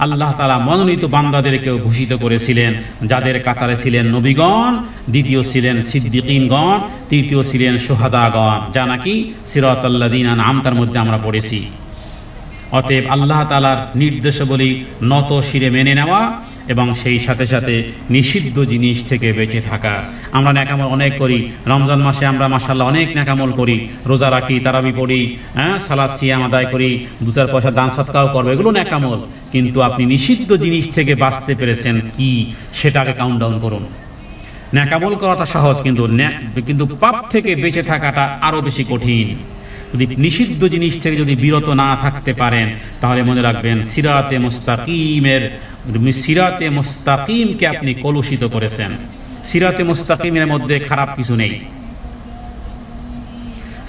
আল্লাহ তাআলা মনোনীত বান্দাদেরকেও ভূষিত করেছিলেন, যাদের কাতারে ছিলেন নবীগণ, দ্বিতীয় ছিলেন সিদ্দিকিনগণ, তৃতীয় ছিলেন শুহাদাগণ, যা নাকি সিরাতাল্লাযীনা আন'আমতার মধ্যে আমরা পড়েছি। অতএব আল্লাহ তাআলার নির্দেশাবলী নত শিরে মেনে নেওয়া এবং সেই সাথে সাথে নিষিদ্ধ জিনিস থেকে বেঁচে থাকা। আমরা নেকামল অনেক করি, রমজান মাসে আমরা মাশাআল্লাহ অনেক নেকামল করি, রোজা রাখি, তারাবি পড়ি, সালাত সিয়াম আদায় করি, 2-4 পয়সা দান সদকাও করবো, এগুলো নেকামল। কিন্তু আপনি নিষিদ্ধ জিনিস থেকে বাঁচতে পেরেছেন কি, সেটাকে কাউন্টডাউন করুন। নেকামল করাটা সহজ, কিন্তু পাপ থেকে বেঁচে থাকাটা আরো বেশি কঠিন। যদি নিষিদ্ধ জিনিস থেকে যদি বিরত না থাকতে পারেন তাহলে মনে রাখবেন সিরাতে মুস্তাকিমকে আপনি কলুষিত করেছেন। সিরাতে মুস্তাকিমের মধ্যে খারাপ কিছু নেই।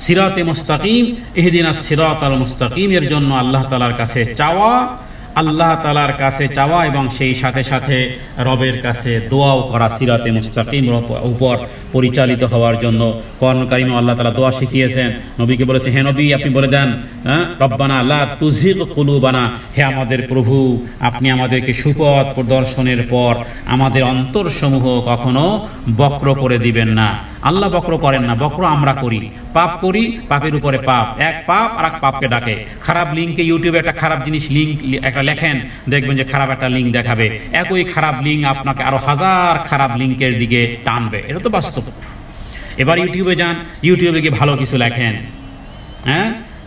সিরাতে মুস্তাকিম, ইহদিনাস সিরাতাল মুস্তাকিমের জন্য আল্লাহ তাআলার কাছে চাওয়া এবং সেই সাথে সাথে রবের কাছে দোয়াও করা, সিরাতে মুস্তাকিমের উপর পরিচালিত হওয়ার জন্য। কোরআন কারীমে আল্লাহ তাআলা দোয়া শিখিয়েছেন, নবীকে বলেছে, হে নবী আপনি বলে দেন, রব্বানা লা তুযিগ কুলুবানা, হে আমাদের প্রভু আপনি আমাদেরকে সুপথ প্রদর্শনের পর আমাদের অন্তরসমূহ কখনো বক্র করে দিবেন না। আল্লাহ বক্র করেন না, বক্র আমরা করি, পাপ করি, পাপের উপরে পাপ, এক পাপ আর এক পাপকে ডাকে। খারাপ লিঙ্কে ইউটিউবে একটা খারাপ জিনিস লিঙ্ক একটা লেখেন, দেখবেন যে খারাপ একটা লিঙ্ক দেখাবে, একই খারাপ লিঙ্ক আপনাকে আরো 1000 খারাপ লিঙ্কের দিকে টানবে, এটা তো বাস্তব। এবার ইউটিউবে যান, ইউটিউবে গিয়ে ভালো কিছু লেখেন,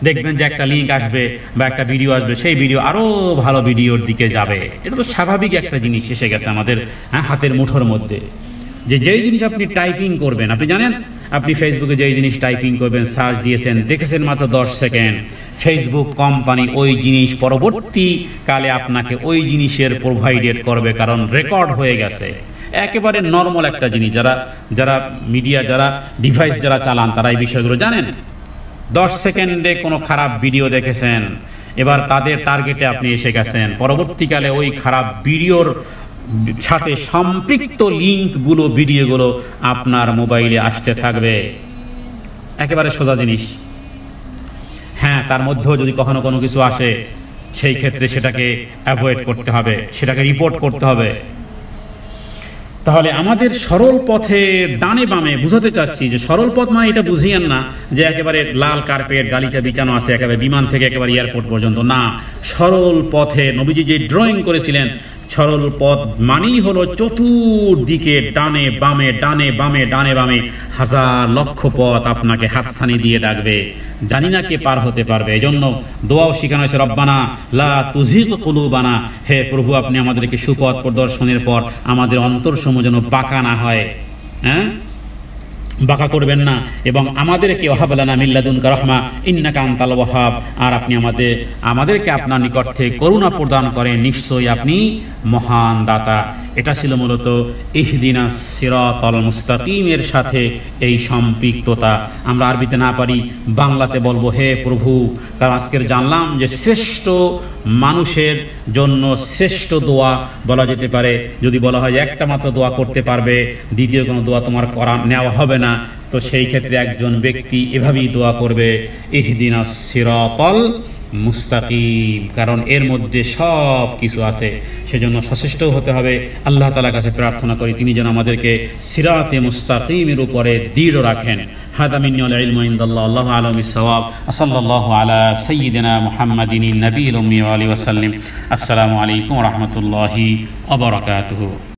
দেখবেন যে একটা লিঙ্ক আসবে বা একটা ভিডিও আসবে, সেই ভিডিও আরো ভালো ভিডিওর দিকে যাবে। এটা তো স্বাভাবিক একটা জিনিস এসে গেছে আমাদের হাতের মুঠোর মধ্যে, যে যেই জিনিস আপনি টাইপিং করবেন, আপনি জানেন আপনি ফেসবুকে যেই জিনিস টাইপিং করবেন, সার্চ দিয়েছেন, দেখেছেন মাত্র 10 সেকেন্ড, ফেসবুক কোম্পানি ওই জিনিস পরবর্তীকালে আপনাকে ওই জিনিসের প্রোভাইডেড করবে, কারণ রেকর্ড হয়ে গেছে। একেবারে নর্মাল একটা জিনিস, যারা মিডিয়া, যারা ডিভাইস যারা চালান তারা এই বিষয়গুলো জানেন। 10 সেকেন্ডে কোনো খারাপ ভিডিও দেখেছেন, এবার তাদের টার্গেটে আপনি এসে গেছেন, পরবর্তীকালে ওই খারাপ ভিডিওর সাথে সম্পৃক্ত লিঙ্কগুলো, ভিডিওগুলো আপনার মোবাইলে আসতে থাকবে। একেবারে সোজা জিনিস। হ্যাঁ, তার মধ্যেও যদি কখনো কোনো কিছু আসে, সেই ক্ষেত্রে সেটাকে অ্যাভয়েড করতে হবে, সেটাকে রিপোর্ট করতে হবে। তাহলে আমাদের সরল পথে ডানে বামে, বুঝাতে চাচ্ছি যে সরল পথ মানে এটা বুঝিয়েন না যে একেবারে লাল কার্পেট গালিচা বিছানো আছে একেবারে বিমান থেকে একেবারে এয়ারপোর্ট পর্যন্ত, না। সরল পথে নবীজি যে ড্রয়িং করেছিলেন, সরল পথ মানেই হলো চতুর্দিকে ডানে বামে, ডানে বামে, ডানে বামে 1000 লক্ষ পথ আপনাকে হাতছানি দিয়ে ডাকবে, জানি না কে পার হতে পারবে। এজন্য দোয়াও শিখানো হয়েছে, রব্বানা লা তুযিগ কুলুবানা, হে প্রভু আপনি আমাদেরকে সুপথ প্রদর্শনের পর আমাদের অন্তরসমূহ যেন বাঁকা না হয়, বাঁকা করবেন না, এবং আমাদেরকে ওয়াহাব লানা মিন লাদুনকা রাহমা ইন্নাকা আনতাল ওয়াহাব, আর আপনি আমাদেরকে আপনার নিকট থেকে করুণা প্রদান করেন, নিশ্চয়ই আপনি মহান দাতা। এটা ছিল মূলত ইহদিনাস সিরাতাল মুস্তাকিমের সাথে এই সম্পৃক্ততা। আমরা আরবিতে না পারি, বাংলাতে বলবো, হে প্রভু, কারণ আজকের জানলাম যে শ্রেষ্ঠ মানুষের জন্য শ্রেষ্ঠ দোয়া বলা যেতে পারে, যদি বলা হয় একটা মাত্র দোয়া করতে পারবে, দ্বিতীয় কোনো দোয়া তোমার নেওয়া হবে না, তো সেই ক্ষেত্রে একজন ব্যক্তি এভাবেই দোয়া করবে, ইহদিনাস সিরাতাল মুস্তাকিম, কারণ এর মধ্যে সব কিছু আছে। সেজন্য সচেষ্ট হতে হবে। আল্লাহ তাআলার কাছে প্রার্থনা করি তিনি যেন আমাদেরকে সিরাতে মুস্তাকিমের উপরে দৃঢ় রাখেন। হাদা মিন্নাল ইলমু ইনদাল্লাহ, আল্লাহু আ'লামু বিস-সাওয়াব। সাল্লাল্লাহু আলা সাইয়্যিদিনা মুহাম্মাদিন নবিয়্যিল উম্মি ওয়া আলিহি ওয়া সাল্লাম। আসসালামু আলাইকুম ওয়া রাহমাতুল্লাহি ওয়া বারাকাতুহু।